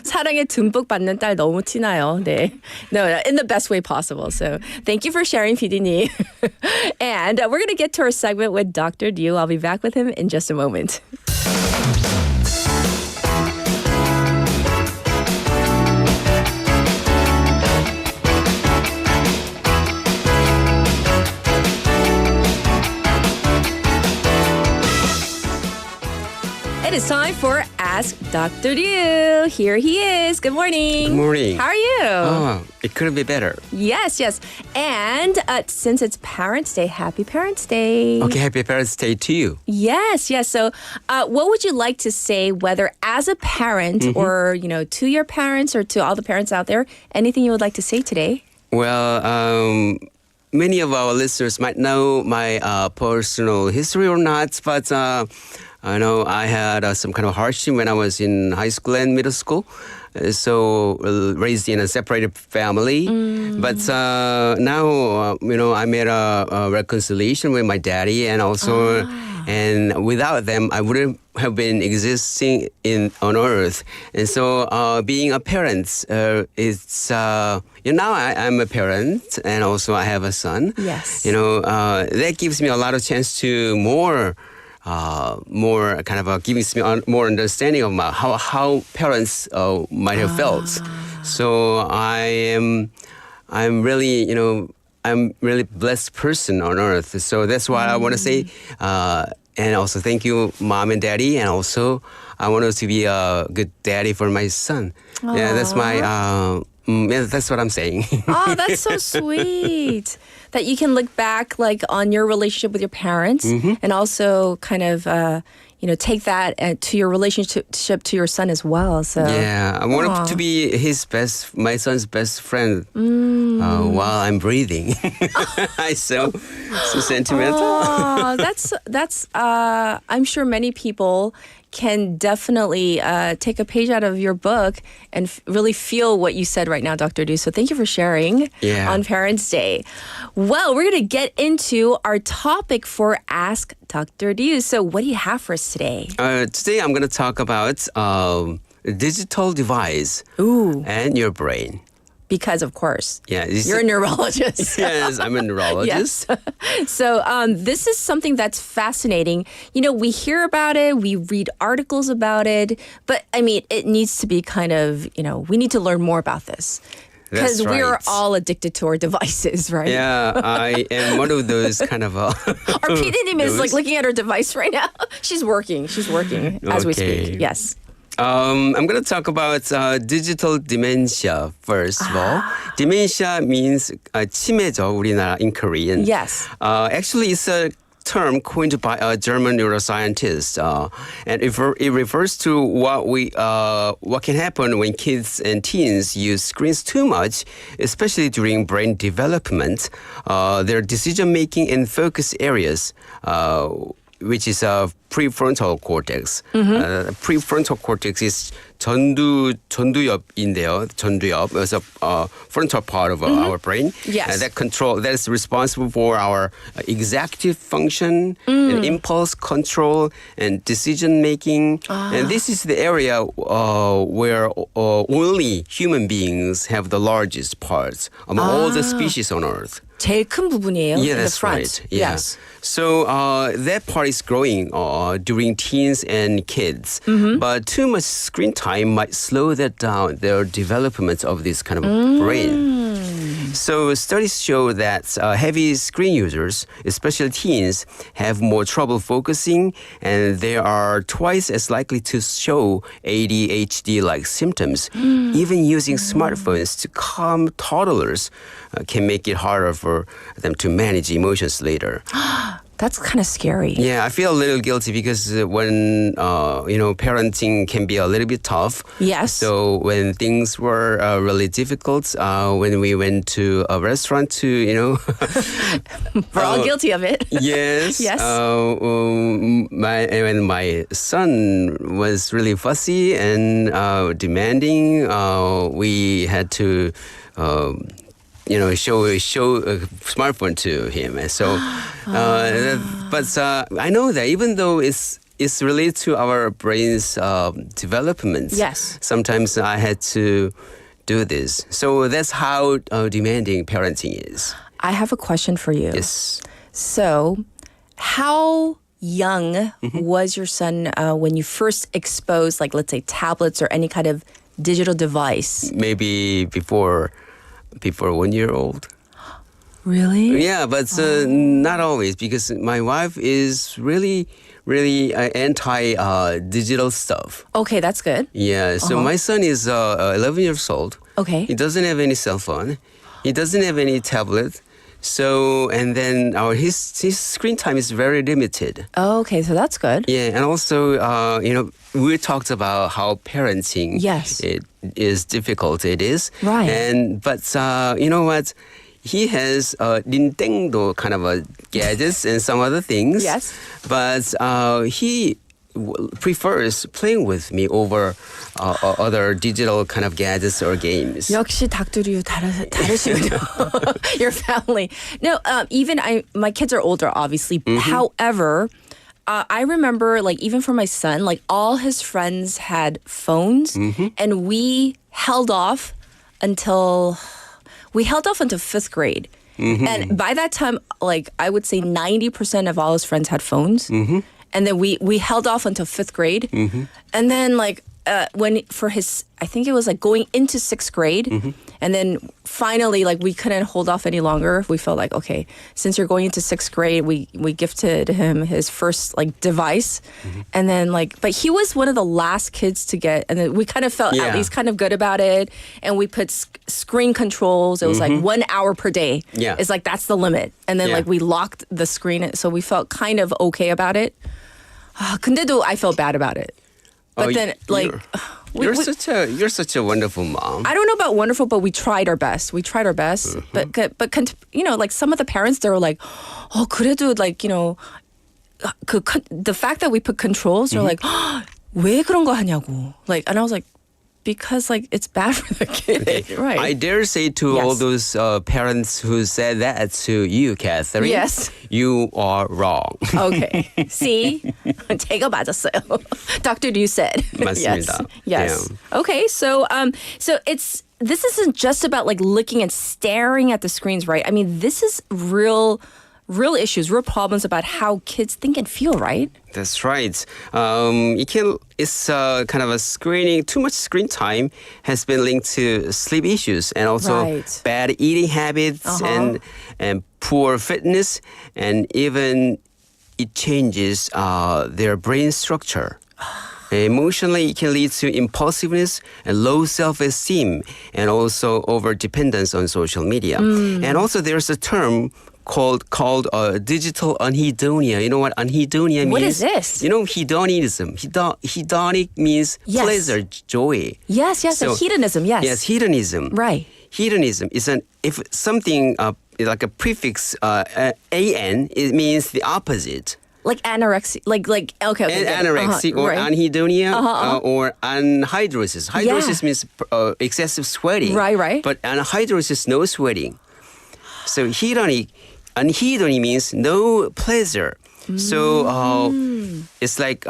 사랑에 듬뿍 받는 딸 너무 티나요. 네. No, in the best way possible. So thank you for sharing, PD님. And we're gonna get to our segment with Dr. Liu. I'll be back with him in just a moment. It is time for Ask Dr. Liu. Here he is. Good morning. Good morning. How are you? Oh, it couldn't be better. Yes, yes. And since it's Parents' Day, happy Parents' Day. Okay, happy Parents' Day to you. Yes, yes. So what would you like to say, whether as a parent or, to your parents or to all the parents out there, anything you would like to say today? Well, many of our listeners might know my personal history or not, but I know I had some kind of hardship when I was in high school and middle school. So raised in a separated family. But now, I made a reconciliation with my daddy and also, and without them, I wouldn't have been existing on earth. And so being a parent, it's, now I'm a parent and also I have a son. Yes. That gives me a lot of chance to more kind of gives me more understanding of how parents might have felt. So I'm really, I'm really blessed person on earth. So that's why I want to say, and also thank you, Mom and Daddy, and also I want to be a good daddy for my son. Yeah, that's my. That's what I'm saying. Oh, that's so sweet. That you can look back like on your relationship with your parents and also kind of, take that to your relationship to your son as well. So yeah, I want to be my son's best friend while I'm breathing. so sentimental. Oh, that's. I'm sure many people can definitely take a page out of your book and really feel what you said right now, Dr. Du. So thank you for sharing on Parents' Day. Well, we're going to get into our topic for Ask Dr. Du. So what do you have for us today? Today I'm going to talk about digital device and your brain. Because, of course, you're a neurologist. Yes, I'm a neurologist. Yes. So this is something that's fascinating. We hear about it, we read articles about it, but I mean, it needs to be kind of, we need to learn more about this. Because we're all addicted to our devices, right? Yeah, I am one of those kind of... Our PD님 is like looking at her device right now. She's working as we speak. Yes. I'm going to talk about digital dementia first of all. Dementia means 치매죠, 우리나라 in Korean. Yes. Actually, it's a term coined by a German neuroscientist, and it refers to what can happen when kids and teens use screens too much, especially during brain development. Their decision making and focus areas, which is prefrontal cortex. Prefrontal cortex is 전두엽인데요. 전두엽 is a frontal part of our brain. Yes. That is responsible for our executive function and impulse control and decision making. And this is the area where only human beings have the largest parts among all the species on Earth. 제일 큰 부분이에요. Yeah, in that's the front. right. Yeah. Yes. So that part is growing during teens and kids. But too much screen time might slow down their development of this kind of brain. So studies show that heavy screen users, especially teens, have more trouble focusing, and they are twice as likely to show ADHD-like symptoms. Even using smartphones to calm toddlers can make it harder for them to manage emotions later. That's kind of scary. Yeah, I feel a little guilty because when parenting can be a little bit tough. Yes. So when things were really difficult, when we went to a restaurant to We're all guilty of it. Yes. Yes. When my son was really fussy and demanding, we had to. Show a smartphone to him. And so, but I know that even though it's related to our brain's development, yes, sometimes I had to do this. So that's how demanding parenting is. I have a question for you. Yes. So, how young was your son when you first exposed, like, let's say, tablets or any kind of digital device? Maybe before 1 year old. Really? Yeah, but not always, because my wife is really anti digital stuff. Okay, that's good. Yeah, so my son is 11 years old. Okay. He doesn't have any cell phone. He doesn't have any tablet. So, and then his screen time is very limited. Oh, okay, so that's good. Yeah, and also, we talked about how parenting Yes. it is difficult. It is. Right. But you know what? He has Nintendo kind of gadgets and some other things. Yes. But he prefers playing with me over other digital kind of gadgets or games. 역시 닭두류 다르시군요. Your family. No, even my kids are older, obviously. However, I remember, like, even for my son, like, all his friends had phones, and we held off until 5th grade. And by that time, like, I would say 90% of all his friends had phones. And then we held off until 5th grade. And then, like, I think it was like going into 6th grade. And then finally, like, we couldn't hold off any longer. We felt like, okay, since you're going into 6th grade, we gifted him his first, like, device. And then, like, but he was one of the last kids to get, and then we kind of felt at least kind of good about it. And we put screen controls. It was like 1 hour per day. Yeah. It's like, that's the limit. And then, like, we locked the screen. So we felt kind of okay about it. 근데도 I felt bad about it. But then, like, you're such a wonderful mom. I don't know about wonderful, but we tried our best. But like, some of the parents, they were like, 그래도, like, the fact that we put controls, they're like, 왜 그런 거 하냐고. Like, and I was like, because, like, it's bad for the kid. Okay. Right. I dare say to all those parents who said that to you, Catherine. Yes. You are wrong. Okay. See? 제가 맞았어요. Dr. Liu said. 맞습니다. Yes. Okay. So this isn't just about, like, looking and staring at the screens, right? I mean, this is real issues, real problems about how kids think and feel, right? That's right. It's kind of a screening. Too much screen time has been linked to sleep issues and also bad eating habits and poor fitness, and even it changes their brain structure. Emotionally, it can lead to impulsiveness and low self-esteem, and also over-dependence on social media. And also, there's a term called digital anhedonia. You know what anhedonia means? What is this? You know, hedonism. Hedonic means pleasure, joy. Yes, so hedonism, yes. Yes, hedonism. Right. Hedonism is if something like a prefix an, it means the opposite. Like anorexia, like okay. Anorexia or anhedonia or anhidrosis. Hydrosis means excessive sweating. Right. But anhidrosis, no sweating. So anhedony means no pleasure. So it's like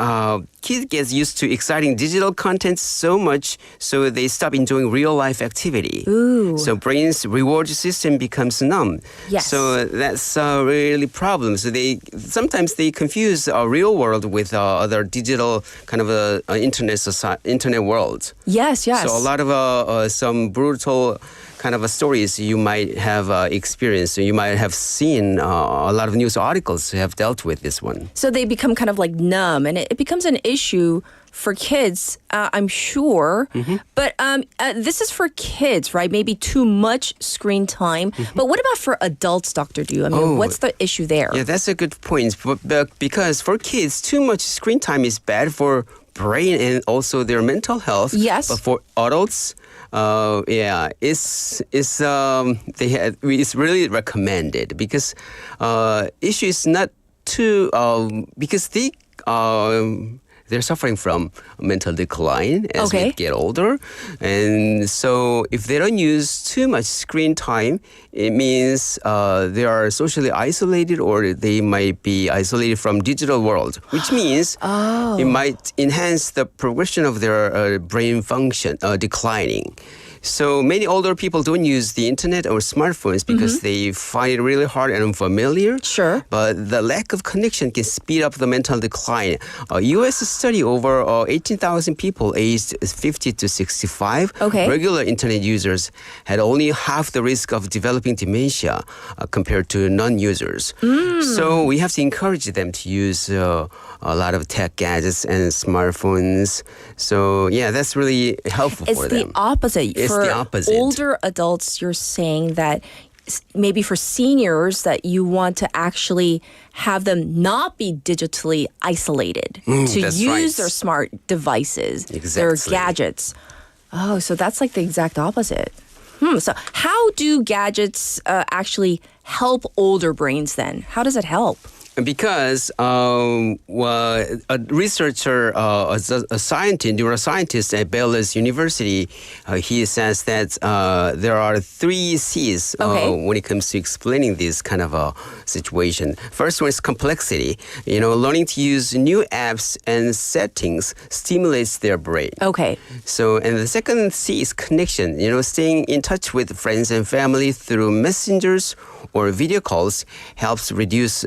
kids get used to exciting digital content so much, so they stop enjoying real life activity. Ooh. So brain's reward system becomes numb. Yes. So that's really problem. So sometimes they confuse our real world with other digital kind of internet world. Yes. So a lot of some brutal kind of stories you might have experienced. You might have seen a lot of news articles have dealt with this one. So they become kind of like numb, and it becomes an issue for kids, I'm sure. Mm-hmm. But this is for kids, right? Maybe too much screen time. Mm-hmm. But what about for adults, Dr. Du? I mean, what's the issue there? Yeah, that's a good point. But because for kids, too much screen time is bad for brain and also their mental health. Yes. But for adults, it's really recommended because issue is not too because they're suffering from mental decline as we get older. And so if they don't use too much screen time, it means they are socially isolated or they might be isolated from digital world, which means it might enhance the progression of their brain function declining. So many older people don't use the internet or smartphones because they find it really hard and unfamiliar. Sure. But the lack of connection can speed up the mental decline. A U.S. study over 18,000 people aged 50 to 65, regular internet users had only half the risk of developing dementia compared to non-users. So we have to encourage them to use a lot of tech gadgets and smartphones. So yeah, that's really helpful for them. It's the opposite. It's for the opposite. older adults, you're saying that maybe for seniors that you want to actually have them not be digitally isolated to use their smart devices, their gadgets. Oh, so that's like the exact opposite. So how do gadgets actually help older brains then? How does it help? Because a researcher, a neuroscientist at Baylor's University, he says that there are 3 C's when it comes to explaining this kind of a situation. First one is complexity. Learning to use new apps and settings stimulates their brain. Okay. So, and the second C is connection. Staying in touch with friends and family through messengers or video calls helps reduce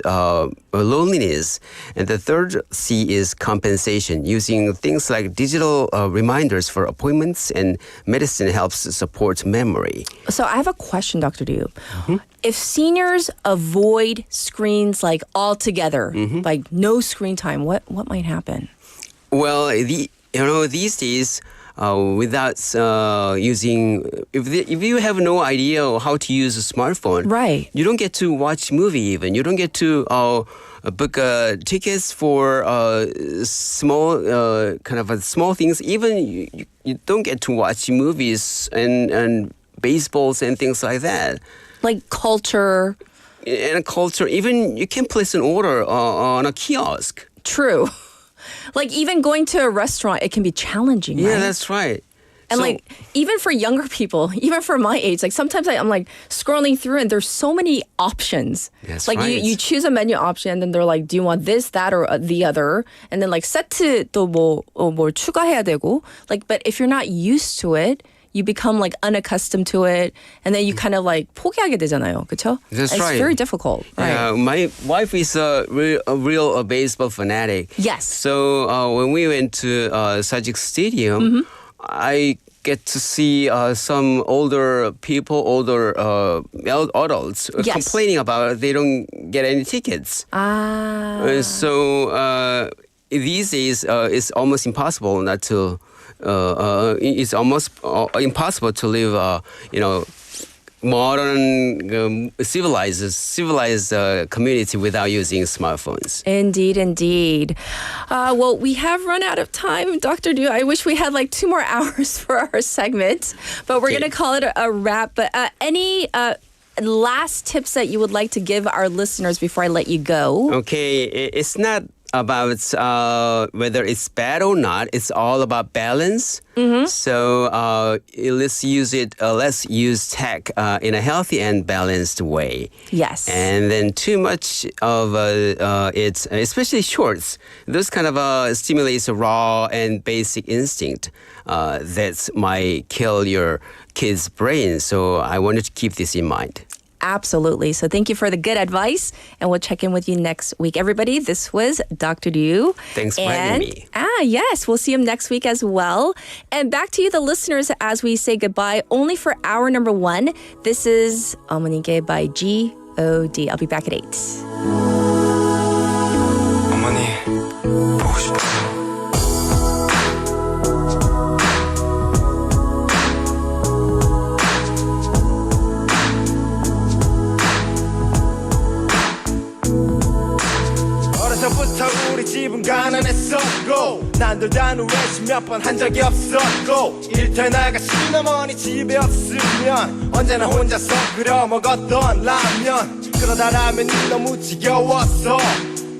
loneliness. And the third C is compensation. Using things like digital reminders for appointments and medicine helps support memory. So I have a question, Dr. Du. If seniors avoid screens like altogether, like no screen time, what might happen? Well, these days, without using, if you have no idea how to use a smartphone, right, you don't get to watch movie even. You don't get to book tickets for small things. Even you don't get to watch movies and baseballs and things like that. Like culture. And culture, even you can place an order on a kiosk. True. Like even going to a restaurant, it can be challenging, right? Yeah, that's right. And so, like even for younger people, even for my age, like sometimes I'm like scrolling through and there's so many options. That's like right. you choose a menu option and then they're like, do you want this, that, or the other? And then like 세트 또 뭘 추가해야 되고. Like, but if you're not used to it, you become like unaccustomed to it, and then you kind of like 포기하게 되잖아요, 그렇죠? That's it's right. very difficult. Right? My wife is a real baseball fanatic. Yes. So when we went to Sajik Stadium, I get to see some older people, adults complaining about they don't get any tickets. So these days it's almost impossible not to. It's almost impossible to live, modern, civilized community without using smartphones. Indeed. Well, we have run out of time, Dr. Du. I wish we had like 2 more hours for our segment, but we're going to call it a wrap. But any last tips that you would like to give our listeners before I let you go? Okay, it's not about whether it's bad or not. It's all about balance. So let's use tech in a healthy and balanced way. Yes. And then too much of it, especially shorts, those kind of stimulates a raw and basic instinct that might kill your kid's brain. So I wanted to keep this in mind. Absolutely. So thank you for the good advice, and we'll check in with you next week. Everybody, this was Dr. Du. Thanks for having me. Yes, we'll see you next week as well. And back to you, the listeners, as we say goodbye, only for hour number 1. This is 어머니께 by G.O.D. I'll be back at 8. 어머니, 보고 싶다. 없었고 난들 단우 외식 몇 번 한 적이 없었고 일터에 나가신 어머니 집에 없으면 언제나 혼자서 끓여 먹었던 라면 그러다 라면이 너무 지겨웠어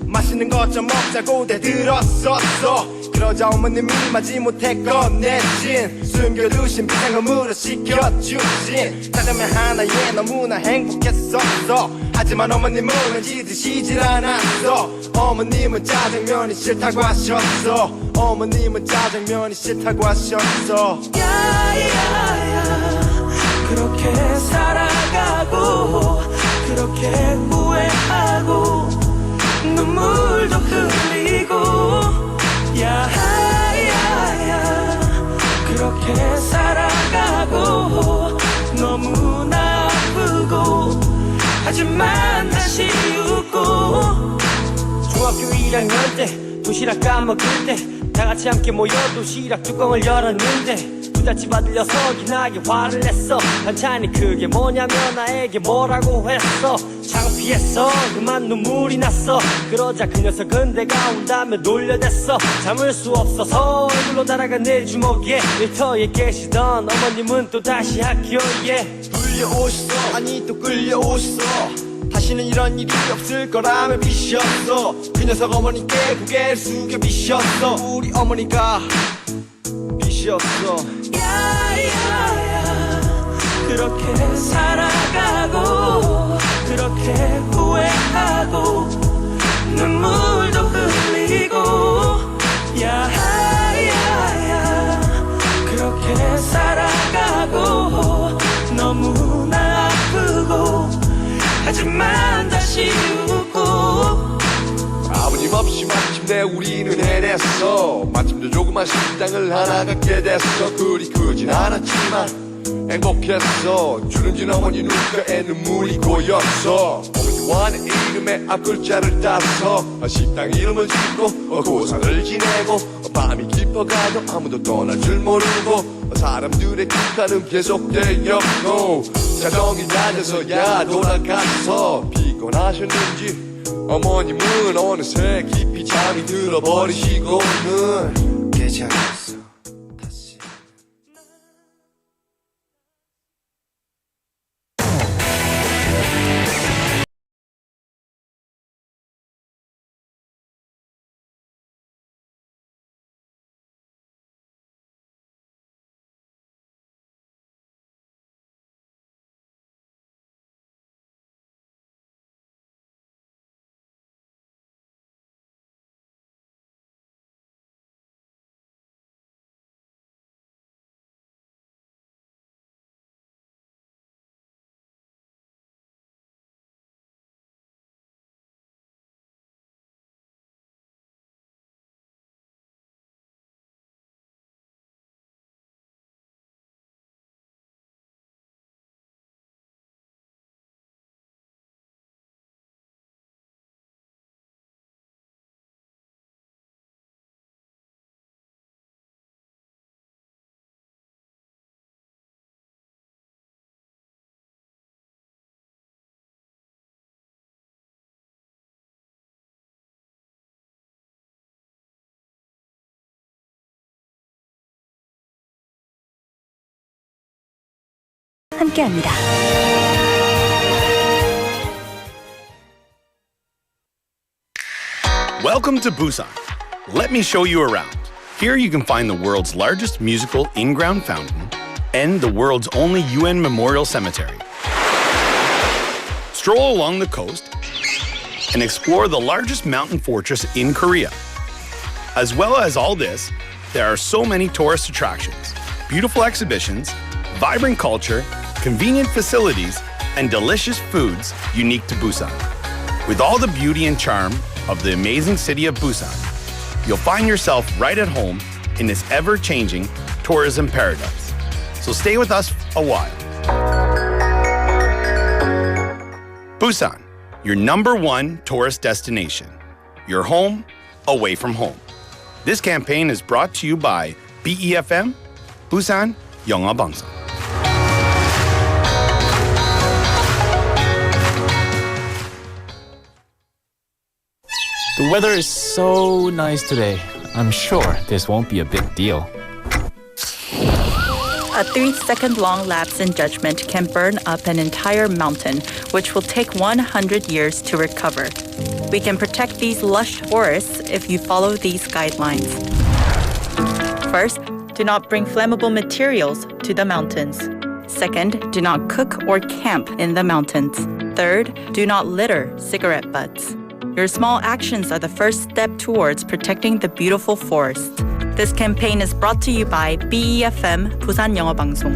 맛있는 것 좀 먹자고 대들었었어 그러자 어머님이 마지못해 꺼내신 숨겨두신 비상금으로 시켜주신 짜장면 하나에 너무나 행복했었어 하지만 어머님은 왠지 드시질 않았어 어머님은 짜장면이 싫다고 하셨어 어머님은 짜장면이 싫다고 하셨어 야야야 그렇게 살아가고 그렇게 후회하고 눈물도 흘리고 야야야 그렇게 살아가고 너무나 아프고 하지만 다시 웃고 중학교 1학년 때 도시락 까먹을 때 다같이 함께 모여 도시락 뚜껑을 열었는데 부잣집 아들려서 기나게 화를 냈어 반찬이 그게 뭐냐며 나에게 뭐라고 했어 창피했어 그만 눈물이 났어 그러자 그 녀석은 내가 온다며 놀려댔어 참을 수 없어서 얼굴로 날아간 내 주먹에 일터에 계시던 어머님은 또다시 학교에 불려오셨어 아니 또 끌려오셨어 다시는 이런 일이 없을 거라며 비셨어 그 녀석 어머니께 고개를 숙여 비셨어 우리 어머니가 비셨어 야야야 그렇게 살아가고 그렇게 후회하고 눈물도 흘리고 야야야 그렇게 살아가고 너무나 아프고 하지만 다시 웃고 아버님 없이 마침내 우리는 해냈어 마침내 조그만 식당을 하나 갖게 됐어 그리 크진 않았지만 행복했어 주름진 어머니 눈가에 눈물이 고였어 어머니와 내 이름의 앞글자를 따서 식당 이름을 짓고 고상을 지내고 밤이 깊어가도 아무도 떠날 줄 모르고 사람들의 축하는 계속되었고 자정이 낮아서야 돌아가서 피곤하셨는지 어머님은 어느새 깊이 잠이 들어버리시고는 깨지 않았어 다시 함께합니다. Welcome to Busan. Let me show you around. Here you can find the world's largest musical in-ground fountain and the world's only UN memorial cemetery. Stroll along the coast and explore the largest mountain fortress in Korea. As well as all this, there are so many tourist attractions, beautiful exhibitions, vibrant culture, convenient facilities, and delicious foods unique to Busan. With all the beauty and charm of the amazing city of Busan, you'll find yourself right at home in this ever-changing tourism paradise. So stay with us a while. Busan, your #1 tourist destination. Your home, away from home. This campaign is brought to you by BEFM, Busan 영어 방송. The weather is so nice today. I'm sure this won't be a big deal. A 3-second long lapse in judgment can burn up an entire mountain, which will take 100 years to recover. We can protect these lush forests if you follow these guidelines. First, do not bring flammable materials to the mountains. Second, do not cook or camp in the mountains. Third, do not litter cigarette butts. Your small actions are the first step towards protecting the beautiful forest. This campaign is brought to you by BEFM 부산 영어 방송.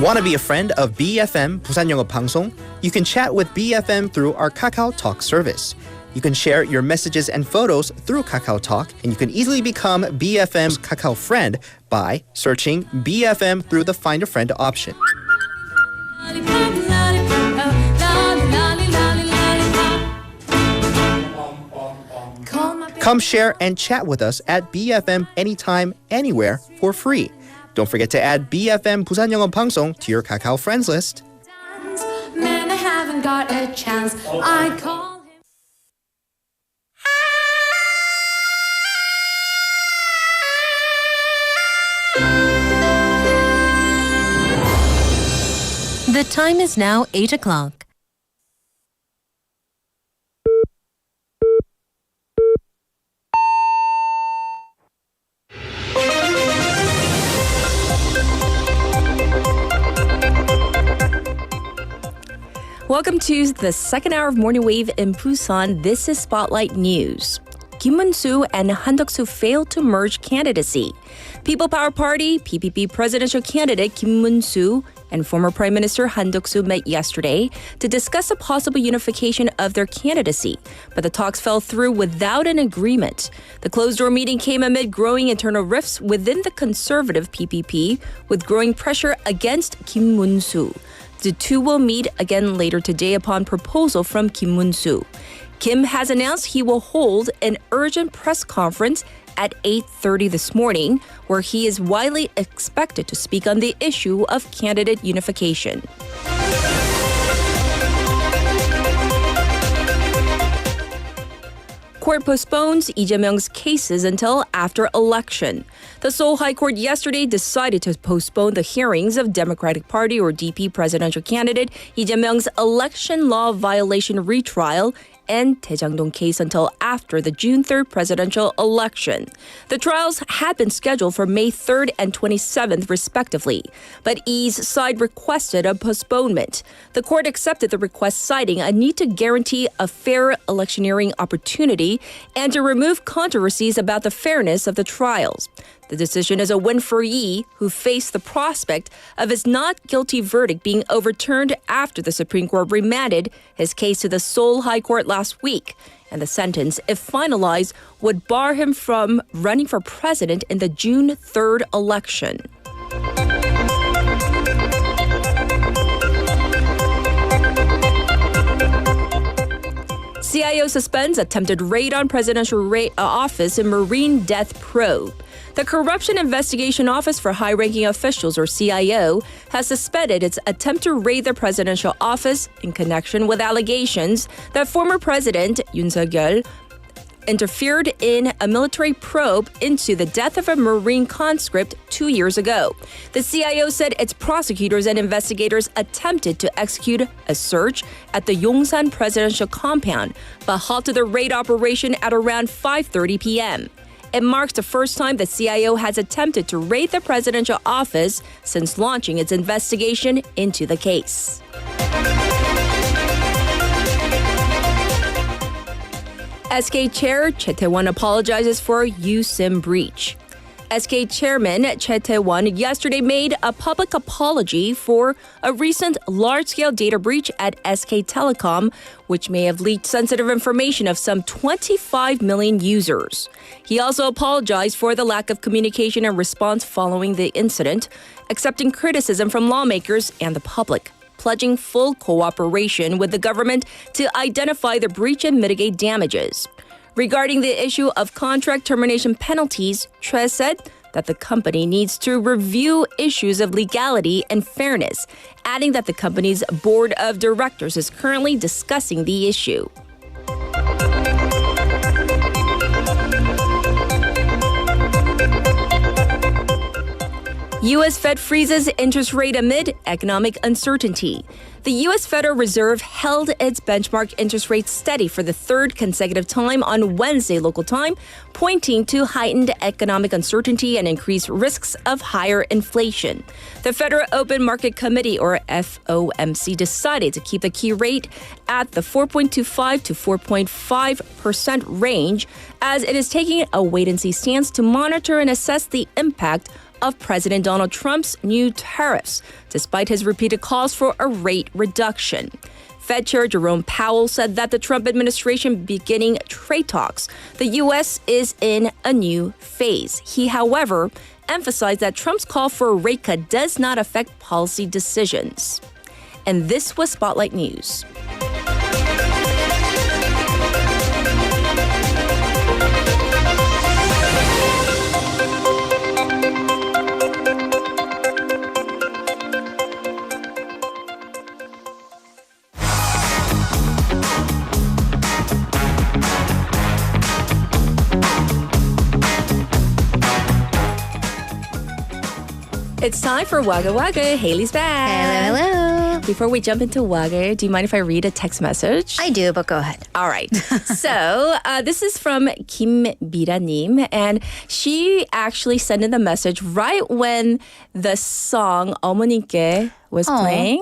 Want to be a friend of BFM 부산 영어 방송? You can chat with BFM through our Kakao Talk service. You can share your messages and photos through Kakao Talk, and you can easily become BFM's Kakao friend by searching BFM through the Find a Friend option. Come share and chat with us at BFM anytime, anywhere for free. Don't forget to add BFM 부산 영어 방송 to your Kakao friends list. Man, I haven't got a chance. I call him. The time is now 8 o'clock. Welcome to the second hour of Morning Wave in Busan. This is Spotlight News. Kim-Munsu and Han-Duk-soo failed to merge candidacy. People Power Party PPP presidential candidate Kim-Munsu and former Prime Minister Han-Duk-soo met yesterday to discuss a possible unification of their candidacy, but the talks fell through without an agreement. The closed-door meeting came amid growing internal rifts within the conservative PPP, with growing pressure against Kim-Munsu. The two will meet again later today upon proposal from Kim Mun-soo. Kim has announced he will hold an urgent press conference at 8:30 this morning, where he is widely expected to speak on the issue of candidate unification. Court postpones Lee Jae-myung's cases until after election. The Seoul High Court yesterday decided to postpone the hearings of Democratic Party or DP presidential candidate Lee Jae-myung's election law violation retrial and Daejangdong case until after the June 3rd presidential election. The trials had been scheduled for May 3rd and 27th respectively, but Lee's side requested a postponement. The court accepted the request, citing a need to guarantee a fair electioneering opportunity and to remove controversies about the fairness of the trials. The decision is a win for Yi, who faced the prospect of his not guilty verdict being overturned after the Supreme Court remanded his case to the Seoul High Court last week. And the sentence, if finalized, would bar him from running for president in the June 3rd election. CIO suspends attempted raid on presidential office in marine death probe. The Corruption Investigation Office for High-Ranking Officials, or CIO, has suspended its attempt to raid the presidential office in connection with allegations that former President Yoon Suk-yeol interfered in a military probe into the death of a Marine conscript 2 years ago. The CIO said its prosecutors and investigators attempted to execute a search at the Yongsan presidential compound, but halted the raid operation at around 5:30 p.m. It marks the first time the CIO has attempted to raid the presidential office since launching its investigation into the case. SK Chair Choi Tae-won apologizes for USIM breach. SK Chairman Choi Tae-won yesterday made a public apology for a recent large-scale data breach at SK Telecom, which may have leaked sensitive information of some 25 million users. He also apologized for the lack of communication and response following the incident, accepting criticism from lawmakers and the public, pledging full cooperation with the government to identify the breach and mitigate damages. Regarding the issue of contract termination penalties, Choi said that the company needs to review issues of legality and fairness, adding that the company's board of directors is currently discussing the issue. U.S. Fed freezes interest rate amid economic uncertainty. The U.S. Federal Reserve held its benchmark interest rate steady for the third consecutive time on Wednesday local time, pointing to heightened economic uncertainty and increased risks of higher inflation. The Federal Open Market Committee, or FOMC, decided to keep the key rate at the 4.25 to 4.5% range, as it is taking a wait-and-see stance to monitor and assess the impact of President Donald Trump's new tariffs, despite his repeated calls for a rate reduction. Fed Chair Jerome Powell said that the Trump administration beginning trade talks, the U.S. is in a new phase. He, however, emphasized that Trump's call for a rate cut does not affect policy decisions. And this was Spotlight News. It's time for Waggle Waggle. Haley's back. Hello. Before we jump into Waggle, do you mind if I read a text message? I do, but go ahead. All right. So this is from Kim Biranim, and she actually sent in the message right when the song 어머님께 was playing.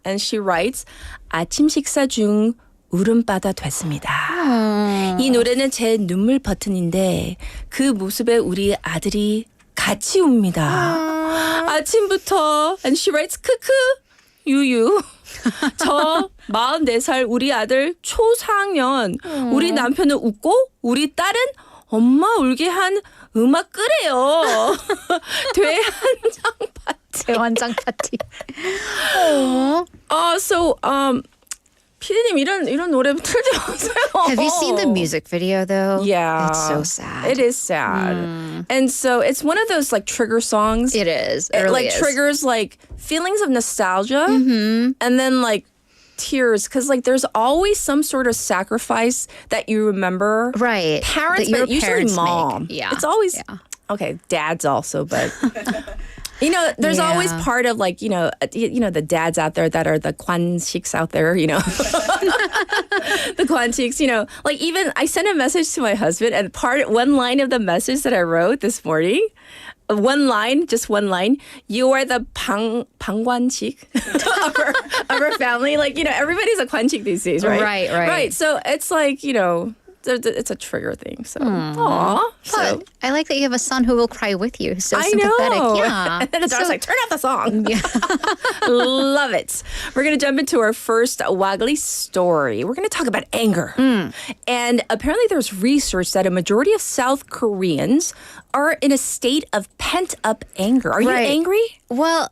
And she writes, 아침 식사 중 울음바다 됐습니다. 이 노래는 제 눈물 버튼인데 그 모습에 우리 아들이 같이 웁니다. 아침부터 and she writes 크크 유유 저 44살 우리 아들 초4학년 우리 남편은 웃고 우리 딸은 엄마 울게 한 음악 끄래요. 대환장 파티. 대환장 파티. So 피디님 이런 노래 틀지 마세요. Have you seen the music video though? Yeah. It's so sad. It is sad. And so it's one of those like trigger songs. It is. It really like is. triggers like feelings of nostalgia and then like tears because like there's always some sort of sacrifice that you remember. Right. Parents, that your but usually parents mom. make. Yeah. It's always okay, dads also, but you know, there's always part of like, you know, the dads out there that are the kwansiks out there, you know. The kwansiks, you know. Like even I sent a message to my husband and one line of the message that I wrote this morning, just one line, you are the 방관식 of our family. Like, you know, everybody's a kwanchik these days, right? Right. Right. So it's like, you know, it's a trigger thing. So, aw. So I like that you have a son who will cry with you. So I sympathetic. know. Yeah. And then it's always like, turn off the song. Yeah. Love it. We're going to jump into our first Waggly story. We're going to talk about anger. And apparently there's research that a majority of South Koreans are in a state of pent-up anger. Are you angry? Well,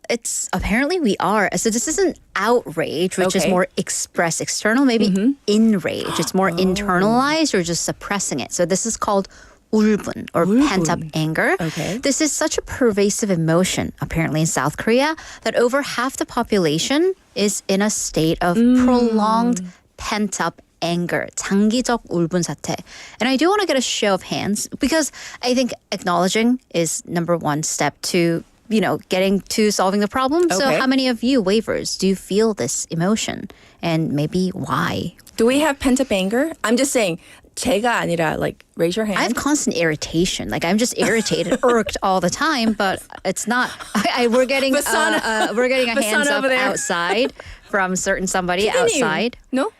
apparently we are. So this isn't outrage, which is more expressed external, maybe enrage. It's more internalized or just suppressing it. So this is called 울분 or pent-up anger. Okay. This is such a pervasive emotion, apparently in South Korea, that over half the population is in a state of prolonged pent-up anger, 장기적 울분 사태. And I do want to get a show of hands because I think acknowledging is number one step to, you know, getting to solving the problem. So how many of you wavers do you feel this emotion? And maybe why? Do we have pent-up anger? I'm just saying, 제가 아니라, like, raise your hand. I have constant irritation. Like, I'm just irritated, irked all the time, but it's not. We're getting Vasana. we're getting a hands Vasana up over there. outside from somebody 피디님. outside. No?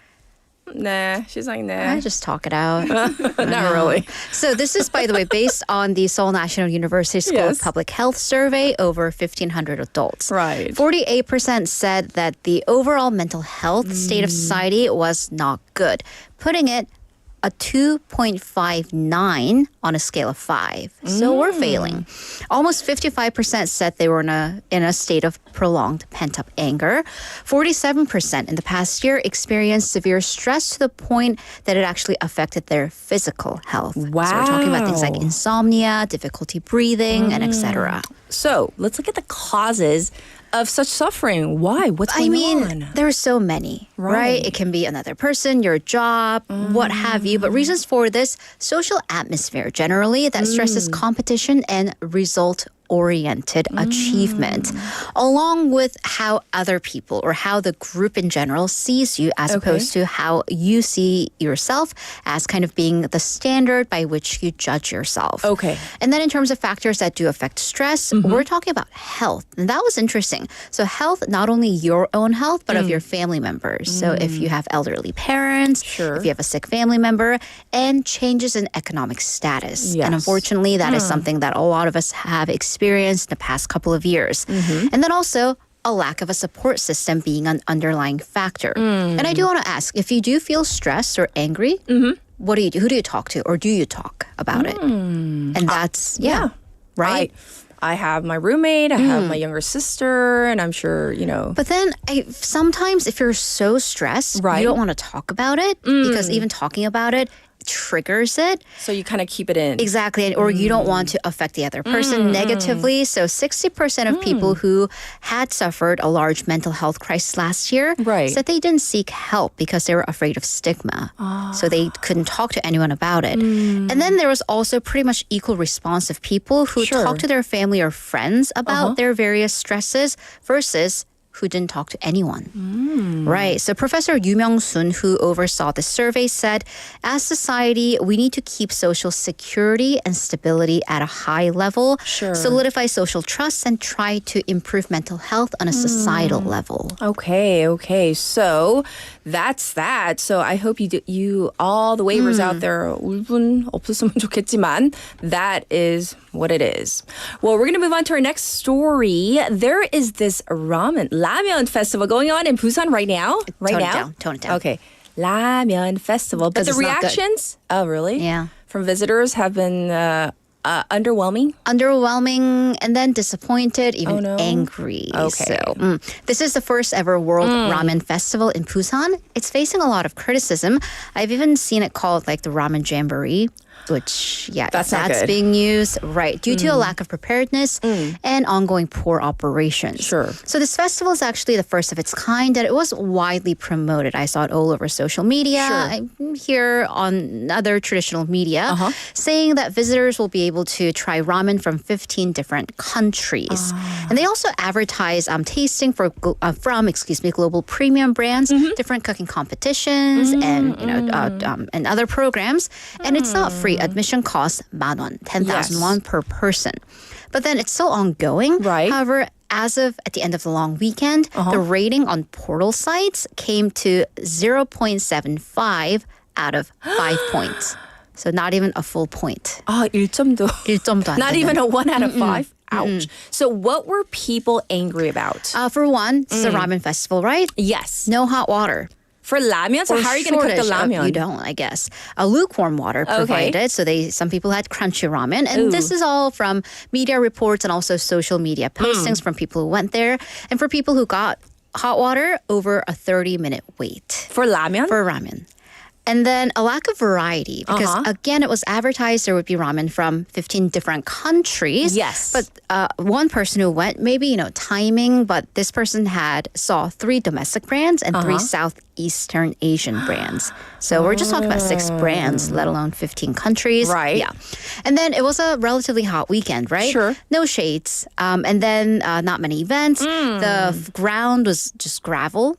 Nah, she's like, nah. I just talk it out. Not really. So this is, by the way, based on the Seoul National University School of Public Health survey over 1,500 adults. Right. 48% said that the overall mental health state of society was not good, putting it a 2.59 on a scale of 5. So we're failing. Almost 55% said they were in a state of prolonged pent-up anger. 47% in the past year experienced severe stress to the point that it actually affected their physical health. Wow. So we're talking about things like insomnia, difficulty breathing, and etc. So let's look at the causes of such suffering. Why? What's going on? There are so many, right? It can be another person, your job, what have you. But reasons for this, social atmosphere generally that stresses competition and result-oriented achievement, along with how other people or how the group in general sees you as opposed to how you see yourself as kind of being the standard by which you judge yourself. Okay. And then in terms of factors that do affect stress, we're talking about health. And that was interesting. So health, not only your own health, but of your family members. So if you have elderly parents, if you have a sick family member, and changes in economic status. Yes. And unfortunately, that is something that a lot of us have experienced the past couple of years. And then also, a lack of a support system being an underlying factor. And I do want to ask, if you do feel stressed or angry, what do you do? Who do you talk to? Or do you talk about it? And that's, right? I have my roommate, I have my younger sister, and I'm sure, But then sometimes if you're so stressed, you don't want to talk about it because even talking about it triggers it. So you kind of keep it in. Exactly. Or you don't want to affect the other person negatively. So 60% of people who had suffered a large mental health crisis last year said they didn't seek help because they were afraid of stigma. So they couldn't talk to anyone about it. And then there was also pretty much equal response of people who talked to their family or friends about their various stresses versus who didn't talk to anyone. Right. So Professor Yu Myung-sun, who oversaw the survey, said, as society, we need to keep social security and stability at a high level, solidify social trust, and try to improve mental health on a societal level. Okay. So that's that. So I hope you all the wavers out there, 울분 없었으면 좋겠지만, that is what it is. Well, we're going to move on to our next story. There is this Ramen Festival going on in Busan right now. Tone it down. Okay. Ramen Festival. But the reactions, oh, really? Yeah. From visitors have been underwhelming? Underwhelming and then disappointed, even angry. Okay. So this is the first ever World Ramen Festival in Busan. It's facing a lot of criticism. I've even seen it called like the Ramen Jamboree, which, that's being used, due to a lack of preparedness and ongoing poor operations. Sure. So this festival is actually the first of its kind, and it was widely promoted. I saw it all over social media. I'm here on other traditional media, saying that visitors will be able to try ramen from 15 different countries. And they also advertise tasting from global premium brands, different cooking competitions, and other programs. And it's not free. Admission costs 10,000 won, 10,000 won per person. But then it's still ongoing. Right. However, as of at the end of the long weekend, the rating on portal sites came to 0.75 out of 5 points. So not even a full point. 1점도. 1점도 안 Not 되는. even a 1 out of 5? Ouch. So what were people angry about? For one, it's a ramen festival, right? Yes. No hot water. For ramen? So how are you going to cook the ramen? You don't, I guess. A lukewarm water provided. So some people had crunchy ramen. And this is all from media reports and also social media postings from people who went there. And for people who got hot water, over a 30-minute wait. For ramen? For ramen. And then a lack of variety because, again, it was advertised there would be ramen from 15 different countries. Yes. But one person who went, maybe, timing, but this person saw 3 domestic brands and 3 Southeastern Asian brands. So we're just talking about 6 brands, let alone 15 countries. Right. Yeah. And then it was a relatively hot weekend, right? Sure. No shades. And then not many events. The ground was just gravel.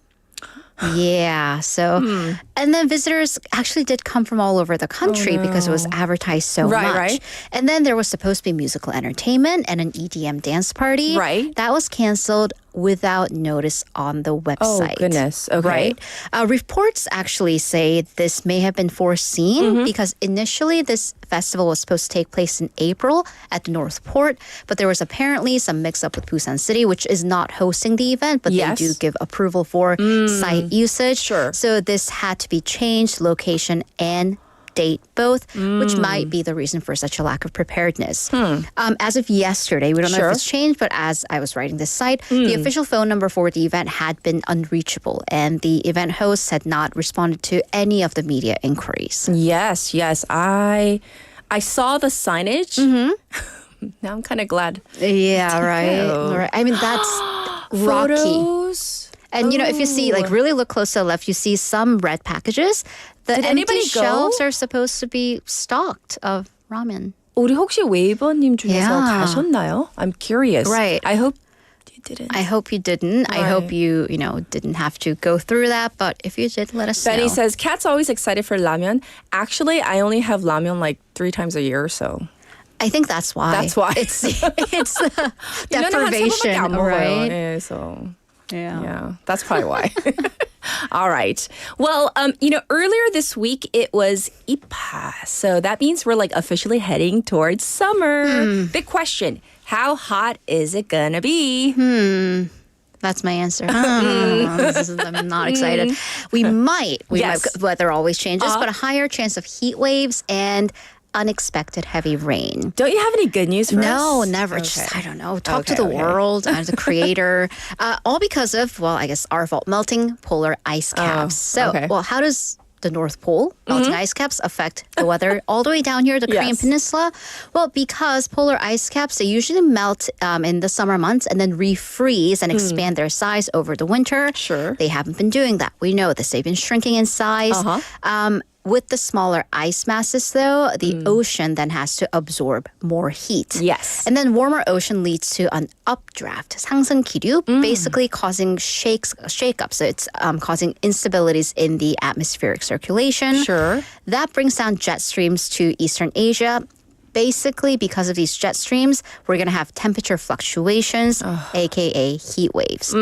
Yeah, so, and then visitors actually did come from all over the country because it was advertised so much. Right. And then there was supposed to be musical entertainment and an EDM dance party. Right. That was canceled without notice on the website. Oh, goodness. Okay. Right? Reports actually say this may have been foreseen because initially this festival was supposed to take place in April at the North Port, but there was apparently some mix-up with Busan City, which is not hosting the event, but they do give approval for site usage. Sure. So this had to be changed, location and date both, which might be the reason for such a lack of preparedness. As of yesterday, we don't know if it's changed, but as I was writing this site, the official phone number for the event had been unreachable, and the event hosts had not responded to any of the media inquiries. Yes. I saw the signage. Now I'm kind of glad. Yeah, right. I mean, that's rocky. Photos. And if you see, really look close to the left, you see some red packages. The Did empty anybody go? shelves are supposed to be stocked of ramen. 우리 혹시 웨이버님 중에서 Yeah. 가셨나요? I'm curious. Right. I hope you didn't. I hope you didn't. I hope you didn't have to go through that. But if you did, let us Benny know. says, Kat's always excited for ramen. Actually, I only have ramen like 3 times a year or so. I think that's why. That's why. It's the 일년에 한 3번밖에 deprivation, 안 먹어요. right? 네, so Yeah. yeah, that's probably why. All right. Well, earlier this week it was Ipa, so that means we're like officially heading towards summer. Big question: how hot is it gonna be? That's my answer. I'm not excited. We might. Weather always changes, but a higher chance of heat waves and unexpected heavy rain. Don't you have any good news for us? No, never. Okay. Just, I don't know, talk to the world and the creator. All because of, I guess our fault, melting polar ice caps. How does the North Pole melting ice caps affect the weather all the way down here, the Korean Peninsula? Well, because polar ice caps, they usually melt in the summer months and then refreeze and expand their size over the winter. Sure. They haven't been doing that. We know this. They've been shrinking in size. With the smaller ice masses, though, the ocean then has to absorb more heat. Yes. And then warmer ocean leads to an updraft, 상승 기류, basically causing shake-ups. So it's causing instabilities in the atmospheric circulation. Sure. That brings down jet streams to Eastern Asia. Basically, because of these jet streams, we're going to have temperature fluctuations, aka heat waves.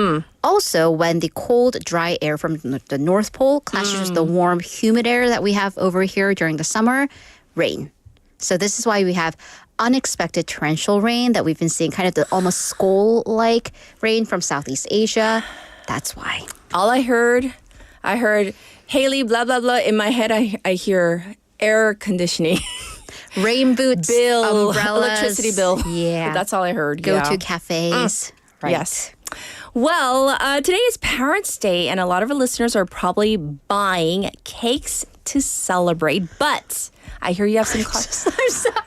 Also, when the cold, dry air from the North Pole clashes with the warm, humid air that we have over here during the summer, rain. So this is why we have unexpected torrential rain that we've been seeing, kind of the almost skull-like rain from Southeast Asia. That's why. All I heard Haley, blah, blah, blah. In my head, I hear air conditioning. Rain boots, bill, umbrellas. electricity bill. Yeah. That's all I heard. Go to cafes. Right. Yes. Well, today is Parents' Day, and a lot of our listeners are probably buying cakes to celebrate. But I hear you have some caution.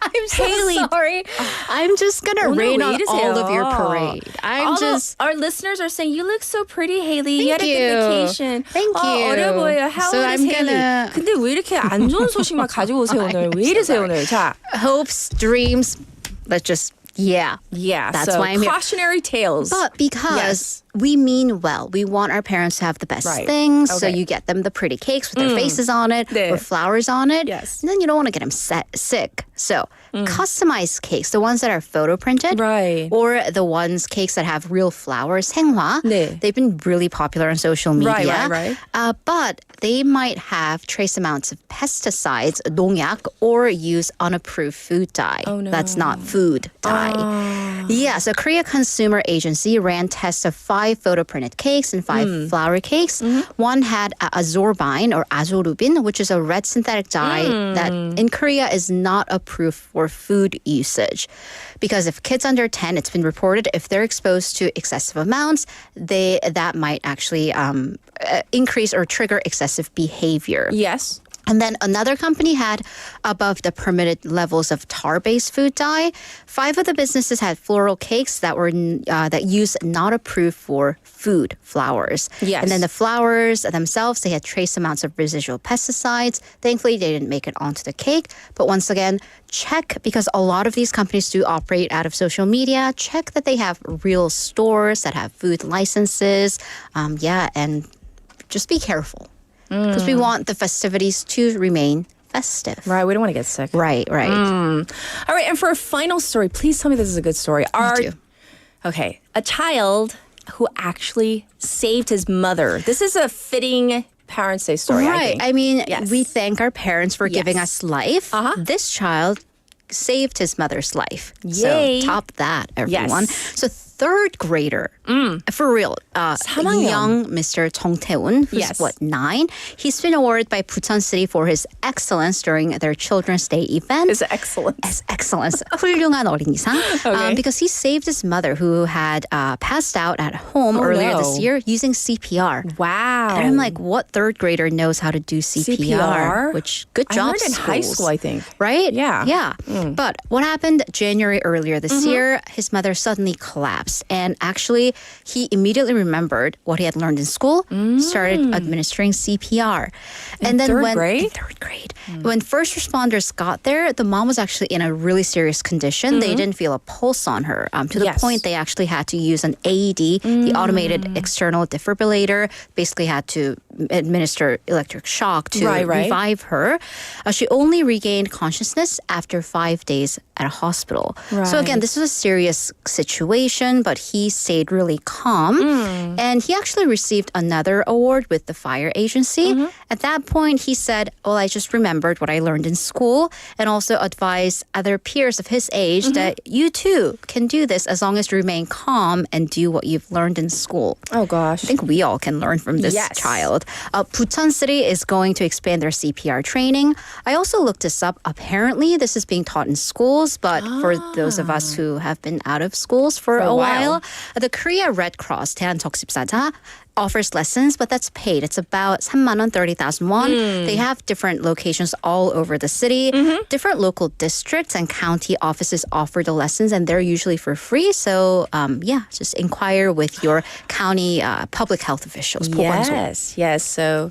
I'm so Haley. sorry. I'm just going to rain on all of your parade. Our listeners are saying, you look so pretty, Haley. Thank you had a good vacation. Thank you. 어려 보여. How So old is I'm Haley? gonna- 근데 왜 이렇게 안 좋은 소식만 가지고 오세요, 오늘? 왜 이러세요, 오늘? 자. Hopes, dreams, let's just, yeah. Yeah, That's so why I'm here. cautionary tales. But because we mean well, we want our parents to have the best things. So Okay. you get them the pretty cakes with their faces on it or flowers on it. Yes. And then you don't want to get them sick. So customized cakes, the ones that are photo printed, Right. or the cakes that have real flowers, 생화, 네. they've been really popular on social media. Right. But they might have trace amounts of pesticides, 농약, or use unapproved food dye. Oh, no. That's not food dye. Yeah, so Korea Consumer Agency ran tests of 5 photo printed cakes and 5 flour cakes. One had azorbine or azorubin, which is a red synthetic dye that in Korea is not approved for food usage. Because if kids under 10, it's been reported if they're exposed to excessive amounts, that might actually increase or trigger excessive behavior. Yes. And then another company had above the permitted levels of tar-based food dye. 5 of the businesses had floral cakes that were that use not approved for food flowers. Yes. And then the flowers themselves, they had trace amounts of residual pesticides. Thankfully, they didn't make it onto the cake. But once again, check, because a lot of these companies do operate out of social media. Check that they have real stores that have food licenses. And just be careful. Because we want the festivities to remain festive. Right, we don't want to get sick. Right. All right, and for a final story, please tell me this is a good story. Okay, a child who actually saved his mother. This is a fitting Parents' Day story, I Right. think. I mean, Yes. we thank our parents for giving Yes. us life. This child saved his mother's life. Yay. So top that, everyone. Yes. So third grader. For real. 3학년. Young Mr. Jung Tae-un, who's Yes. 9. He's been awarded by Busan City for his excellence during their Children's Day event. His excellence. His excellence. 훌륭한 어린이상. Okay. Because he saved his mother who had passed out at home earlier no. this year using CPR. Wow. And I'm like, what third grader knows how to do CPR? Which, good job, I learned in high schools. school, I think. Right? Yeah. Yeah. But what happened January earlier this year, his mother suddenly collapsed. And actually, he immediately remembered what he had learned in school, started administering CPR. And then third when grade? in third grade, when first responders got there, the mom was actually in a really serious condition. They didn't feel a pulse on her to the Yes. point they actually had to use an AED, the automated external defibrillator, basically had to administer electric shock to Right. revive her. She only regained consciousness after 5 days at a hospital. So again, this was a serious situation, but he stayed really calm. And he actually received another award with the fire agency. At that point, he said, well, I just remembered what I learned in school and also advised other peers of his age that you too can do this as long as you remain calm and do what you've learned in school. Oh, gosh. I think we all can learn from this Yes. child. Busan City is going to expand their CPR training. I also looked this up. Apparently, this is being taught in schools, but for those of us who have been out of schools for a while, the Korea Red Cross, 대한적십사자, offers lessons, but that's paid. It's about 3만 원, 30,000 won. They have different locations all over the city. Different local districts and county offices offer the lessons, and they're usually for free. So, just inquire with your county public health officials. Yes. So,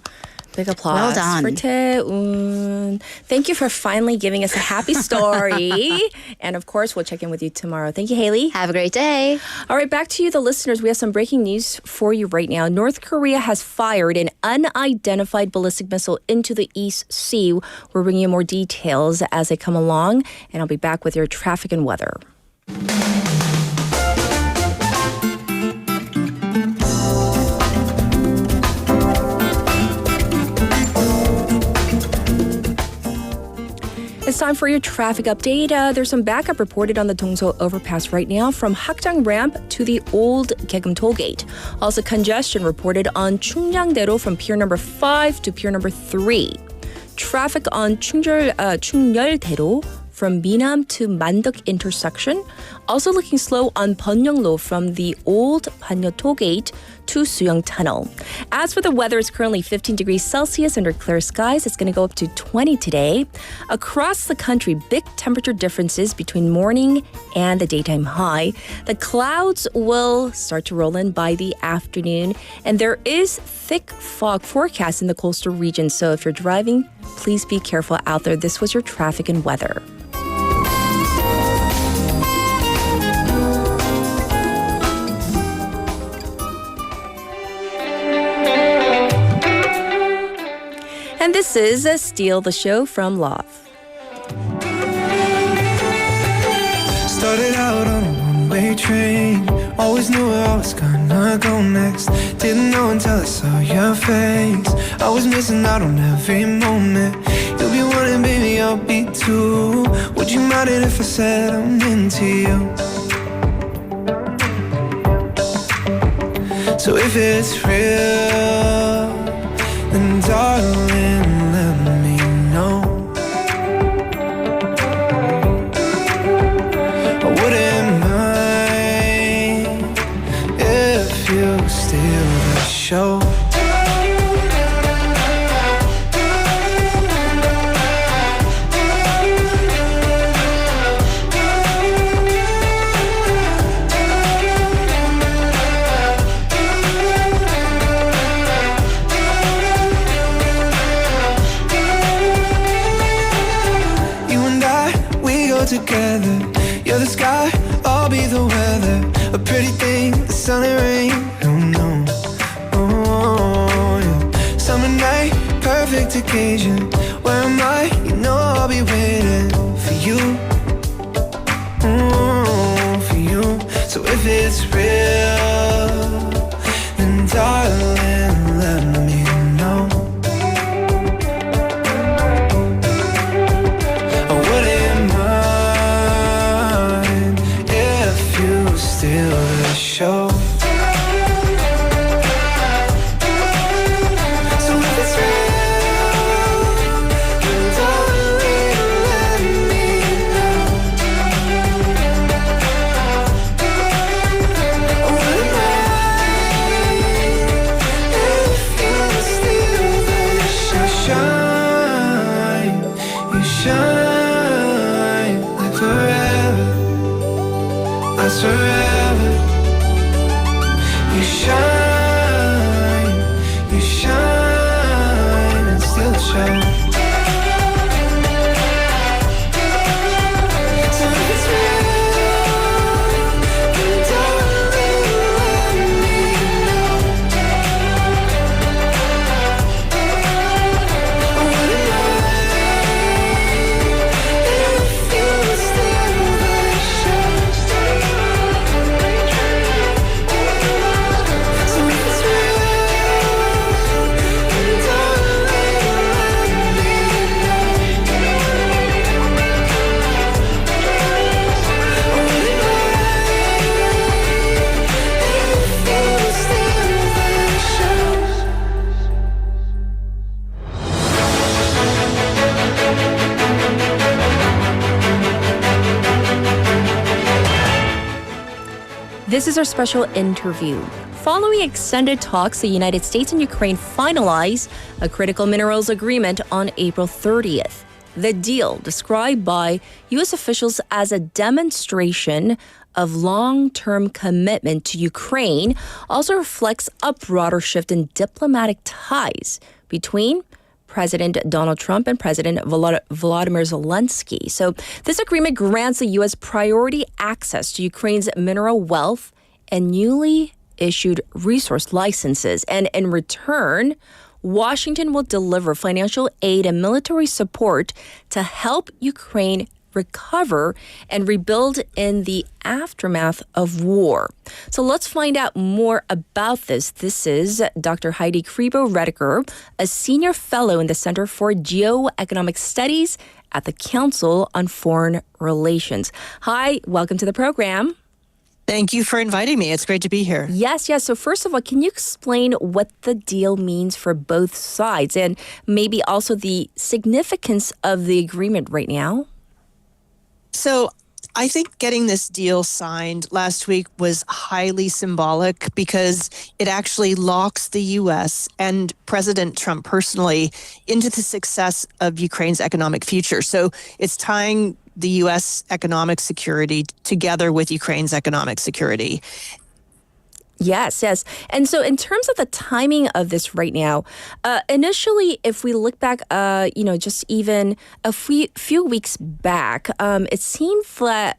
big applause Well done. for Tae-un. Thank you for finally giving us a happy story. And of course, we'll check in with you tomorrow. Thank you, Haley. Have a great day. All right, back to you, the listeners. We have some breaking news for you right now. North Korea has fired an unidentified ballistic missile into the East Sea. We're bringing you more details as they come along, and I'll be back with your traffic and weather. It's time for your traffic update. There's some backup reported on the Dongso overpass right now from Hakjang ramp to the old Gaegeum toll gate. Also congestion reported on Chungyangdaero from pier number 5 to pier number 3. Traffic on Chunyeoldaero from Minam to Manduk intersection. Also looking slow on Beonyeonglo from the old Banyo toll gate to Suyong Tunnel. As for the weather, it's currently 15 degrees Celsius under clear skies. It's going to go up to 20 today. Across the country, big temperature differences between morning and the daytime high. The clouds will start to roll in by the afternoon, and there is thick fog forecast in the coastal region. So if you're driving, please be careful out there. This was your traffic and weather. And this is Steal the Show from Love. Started out on a one-way train. Always knew where I was gonna go next. Didn't know until I saw your face. I was missing out on every moment. You'll be one, baby, I'll be two. Would you mind it if I said I'm into you? So if it's real, then darling, let me know. I wouldn't mind if you steal the show. Together, you're the sky, I'll be the weather. A pretty thing, the sun and rain, who knows? Oh, yeah. Summer night, perfect occasion. Where am I? You know I'll be waiting for you. For you. So if it's real, then darling, let me know. Steal the last forever. You shine, and still it shows. This is our special interview. Following extended talks, the United States and Ukraine finalized a critical minerals agreement on April 30th. The deal, described by U.S. officials as a demonstration of long-term commitment to Ukraine, also reflects a broader shift in diplomatic ties between President Donald Trump and President Volodymyr Zelensky. So this agreement grants the U.S. priority access to Ukraine's mineral wealth and newly issued resource licenses. And in return, Washington will deliver financial aid and military support to help Ukraine recover and rebuild in the aftermath of war. So let's find out more about this. This is Dr. Heidi Crebo-Rediker, a senior fellow in the Center for Geoeconomic Studies at the Council on Foreign Relations. Hi, welcome to the program. Thank you for inviting me. It's great to be here. Yes. So first of all, can you explain what the deal means for both sides and maybe also the significance of the agreement right now? So I think getting this deal signed last week was highly symbolic because it actually locks the U.S. and President Trump personally into the success of Ukraine's economic future. So it's tying the U.S. economic security together with Ukraine's economic security. Yes. And so in terms of the timing of this right now, initially, if we look back, just even a few weeks back, it seemed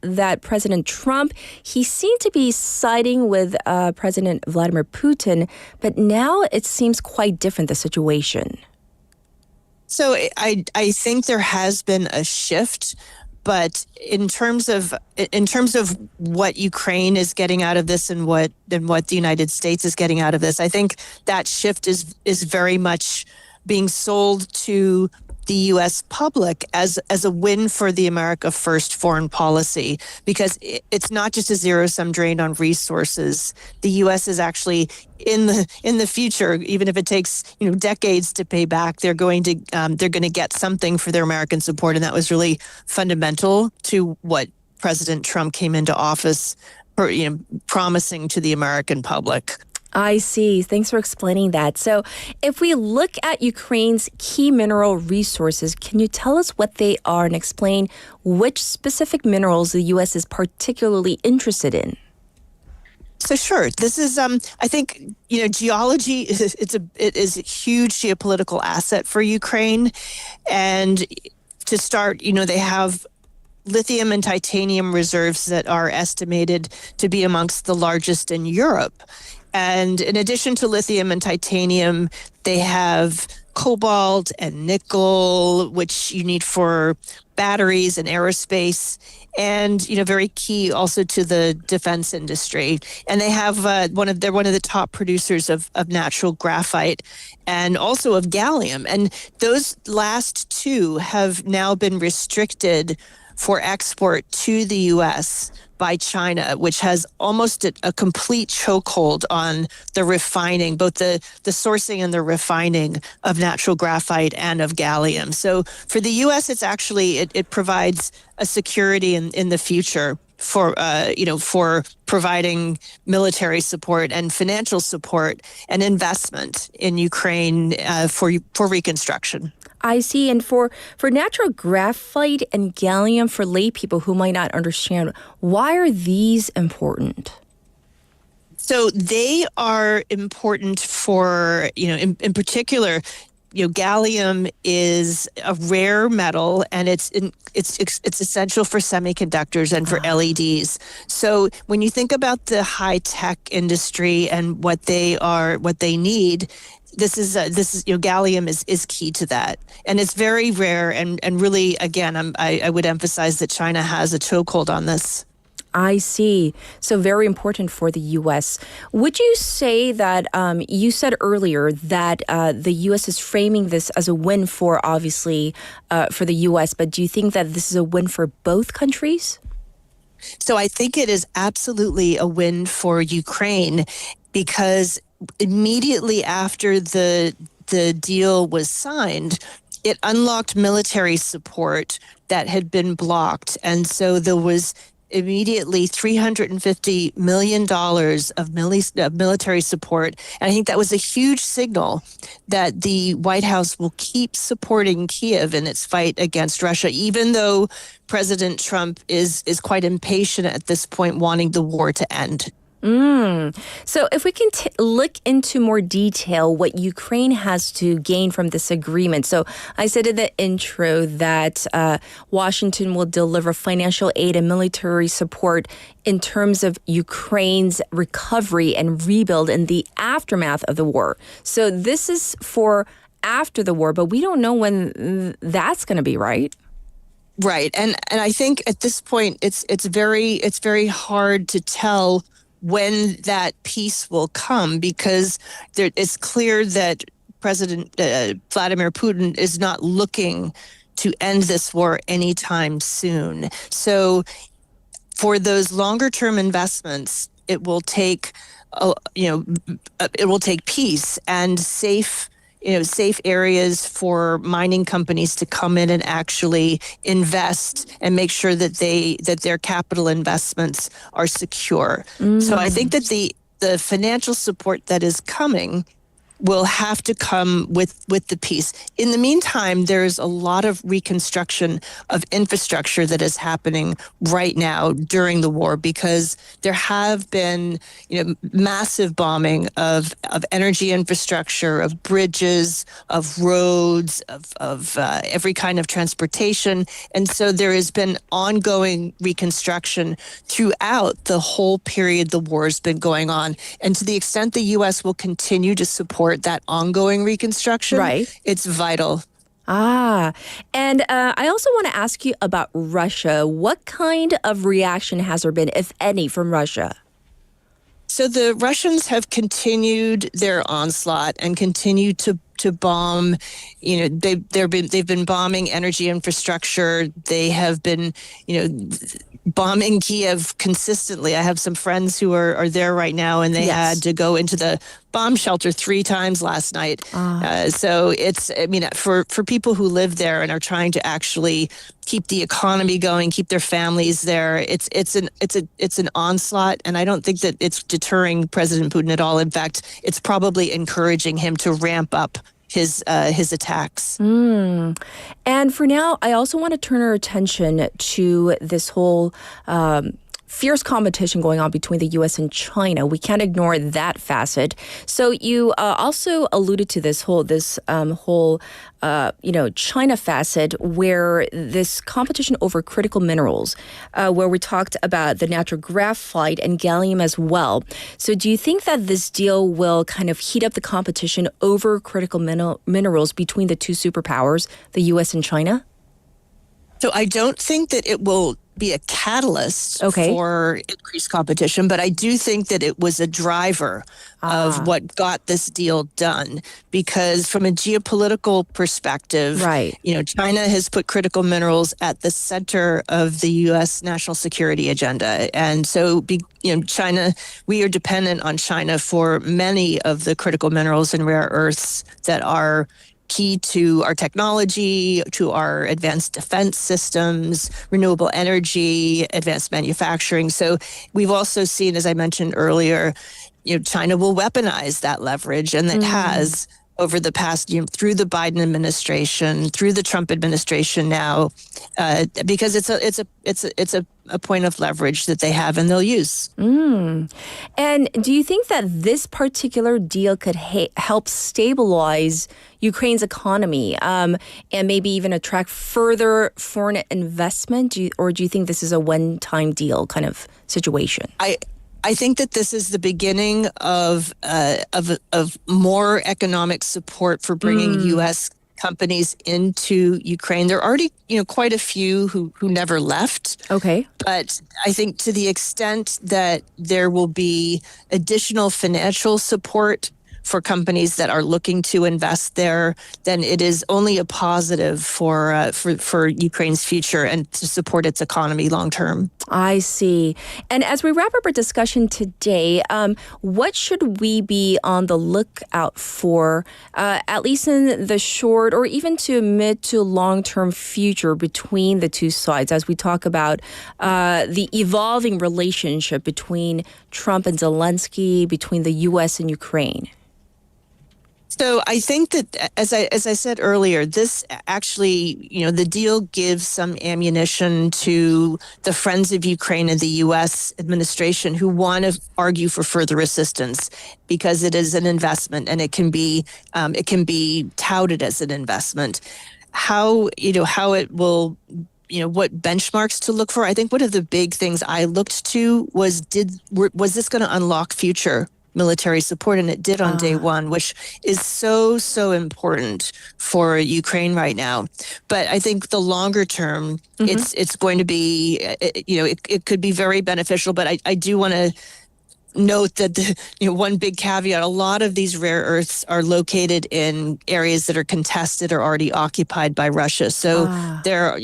that President Trump, he seemed to be siding with President Vladimir Putin, but now it seems quite different, the situation. So I think there has been a shift. But in terms of what Ukraine is getting out of this and what the United States is getting out of this, I think that shift is very much being sold to the U.S. public as a win for the America First foreign policy, because it's not just a zero-sum drain on resources. The U.S. is actually in the future, even if it takes decades to pay back, they're going to get something for their American support, and that was really fundamental to what President Trump came into office promising to the American public. I see. Thanks for explaining that. So if we look at Ukraine's key mineral resources, can you tell us what they are and explain which specific minerals the U.S. is particularly interested in? So sure, this is I think geology is a huge geopolitical asset for Ukraine, and to start, they have lithium and titanium reserves that are estimated to be amongst the largest in Europe. And in addition to lithium and titanium, they have cobalt and nickel, which you need for batteries and aerospace, and very key also to the defense industry. And they have they're one of the top producers of natural graphite and also of gallium. And those last two have now been restricted for export to the U.S. by China, which has almost a complete chokehold on the refining, both the sourcing and the refining of natural graphite and of gallium. So for the U.S., it's actually, it provides a security in the future for providing military support and financial support and investment in Ukraine for reconstruction. I see. And for natural graphite and gallium, for lay people who might not understand, why are these important? So they are important for, in particular, gallium is a rare metal, and it's essential for semiconductors and for LEDs. So when you think about the high tech industry and what they need, this is gallium is key to that, and it's very rare. And really, again, I would emphasize that China has a chokehold on this. I see. So very important for the U.S. Would you say that you said earlier that the U.S. is framing this as a win for, obviously, for the U.S., but do you think that this is a win for both countries? So I think it is absolutely a win for Ukraine, because immediately after the deal was signed, it unlocked military support that had been blocked. And so there was immediately $350 million of military support. And I think that was a huge signal that the White House will keep supporting Kiev in its fight against Russia, even though President Trump is quite impatient at this point, wanting the war to end. So if we can look into more detail what Ukraine has to gain from this agreement. So I said in the intro that Washington will deliver financial aid and military support in terms of Ukraine's recovery and rebuild in the aftermath of the war. So this is for after the war, but we don't know when that's going to be, right? Right. And I think at this point it's very hard to tell when that peace will come, because it's clear that President Vladimir Putin is not looking to end this war anytime soon. So for those longer term investments, it will take peace and safe areas for mining companies to come in and actually invest and make sure that their capital investments are secure. So I think that the financial support that is coming will have to come with the peace. In the meantime, there's a lot of reconstruction of infrastructure that is happening right now during the war, because there have been, massive bombing of energy infrastructure, of bridges, of roads, of every kind of transportation. And so there has been ongoing reconstruction throughout the whole period the war has been going on. And to the extent the U.S. will continue to support that ongoing reconstruction, right, it's vital. And I also want to ask you about Russia. What kind of reaction has there been, if any, from Russia? So the Russians have continued their onslaught and continue to bomb. They've been bombing energy infrastructure. They have been, bombing Kiev consistently. I have some friends who are there right now, and they had to go into the bomb shelter 3 times last night. So it's, for people who live there and are trying to actually keep the economy going, keep their families there, it's an onslaught, and I don't think that it's deterring President Putin at all. In fact, it's probably encouraging him to ramp up his attacks. And for now, I also want to turn our attention to this whole fierce competition going on between the U.S. and China. We can't ignore that facet. So you also alluded to this whole China facet, where this competition over critical minerals, where we talked about the natural graphite and gallium as well. So do you think that this deal will kind of heat up the competition over critical minerals between the two superpowers, the U.S. and China? So I don't think that it will be a catalyst for increased competition, but I do think that it was a driver of what got this deal done. Because from a geopolitical perspective, China has put critical minerals at the center of the U.S. national security agenda. And so, China, we are dependent on China for many of the critical minerals and rare earths that are key to our technology, to our advanced defense systems, renewable energy, advanced manufacturing. So we've also seen, as I mentioned earlier, China will weaponize that leverage, and it has. over the past, through the Biden administration, through the Trump administration now, because it's a point of leverage that they have and they'll use. And do you think that this particular deal could help stabilize Ukraine's economy and maybe even attract further foreign investment? Or do you think this is a one-time deal kind of situation? I think that this is the beginning of more economic support for bringing U.S. companies into Ukraine. There are already, quite a few who never left. Okay. But I think to the extent that there will be additional financial support for companies that are looking to invest there, then it is only a positive for Ukraine's future and to support its economy long term. I see. And as we wrap up our discussion today, what should we be on the lookout for, at least in the short or even to mid to long-term future between the two sides, as we talk about the evolving relationship between Trump and Zelensky, between the U.S. and Ukraine? So I think that, as I said earlier, this actually, the deal gives some ammunition to the Friends of Ukraine and the U.S. administration who want to argue for further assistance because it is an investment and it can be touted as an investment. How it will, what benchmarks to look for. I think one of the big things I looked to was this going to unlock future military support, and it did on day one, which is so important for Ukraine right now. But I think the longer term, it's going to be, it could be very beneficial. But I do want to note that one big caveat: a lot of these rare earths are located in areas that are contested or already occupied by Russia. So there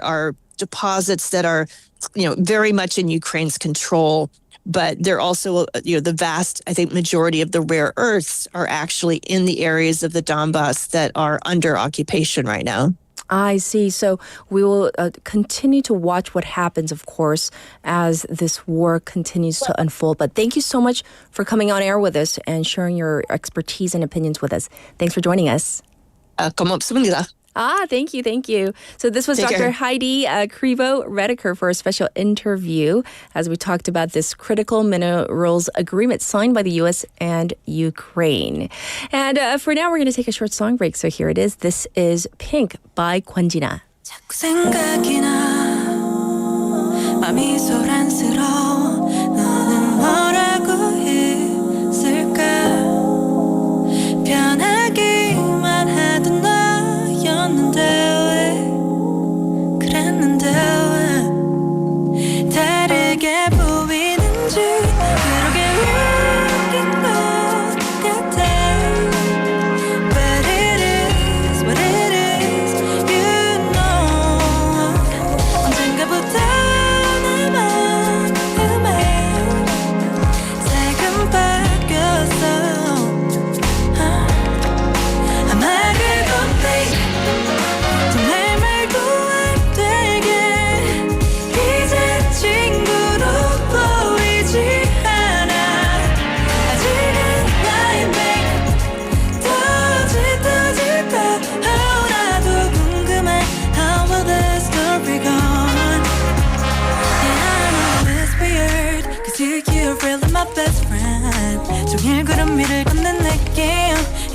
are deposits that are very much in Ukraine's control. But they're also, the vast, I think, majority of the rare earths are actually in the areas of the Donbass that are under occupation right now. I see. So we will continue to watch what happens, of course, as this war continues to unfold. But thank you so much for coming on air with us and sharing your expertise and opinions with us. Thanks for joining us. 고맙습니다. Thank you. So this was Take Dr. care. Heidi Crebo-Rediker for a special interview as we talked about this critical minerals agreement signed by the U.S. and Ukraine. And for now, we're going to take a short song break. So here it is. This is Pink by 권진아. 자꾸 생각이 나 맘이 소란스러워 너는 뭐라고 했을까 편하기만 하던 너였는데 왜 그랬는데 왜 다르게 보이는지 그러게 웃긴 것 같아 But it is what it is you know 언젠가부터 내 마음에 색은 바뀌었어 아마 그건데 정말 말도 안 되게 이제 친구로 보이지 않아 아직은 나의 babe 터질까 나도 궁금해 How will this story go on Yeah I know it's weird Cause you're really my best friend 종일 구름 위를 걷는 느낌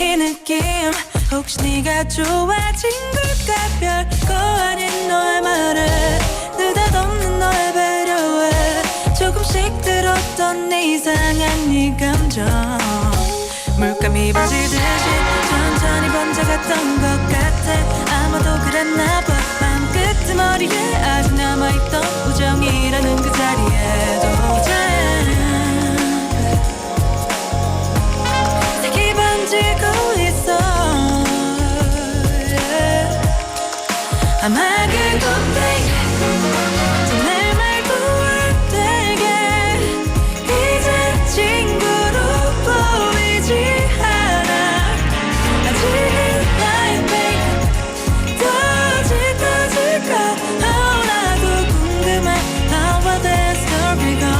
이 느낌 혹시 네가 좋아진 걸까 별거 아닌 너의 말에 느닷없는 너의 배려에 조금씩 들었던 내 이상한 네 감정 물감이 번지듯이 천천히 번져갔던 것 같아 아마도 그랬나 봐 마음 끄트머리에 아직 남아있던 우정이라는 그 자리에도 이제 색이 번지고 있어 아마 그건데 정말 말도 안 되게 이제 친구로 보이지 않아 아직은 나의 babe 터질까 나도 궁금해 How will this story go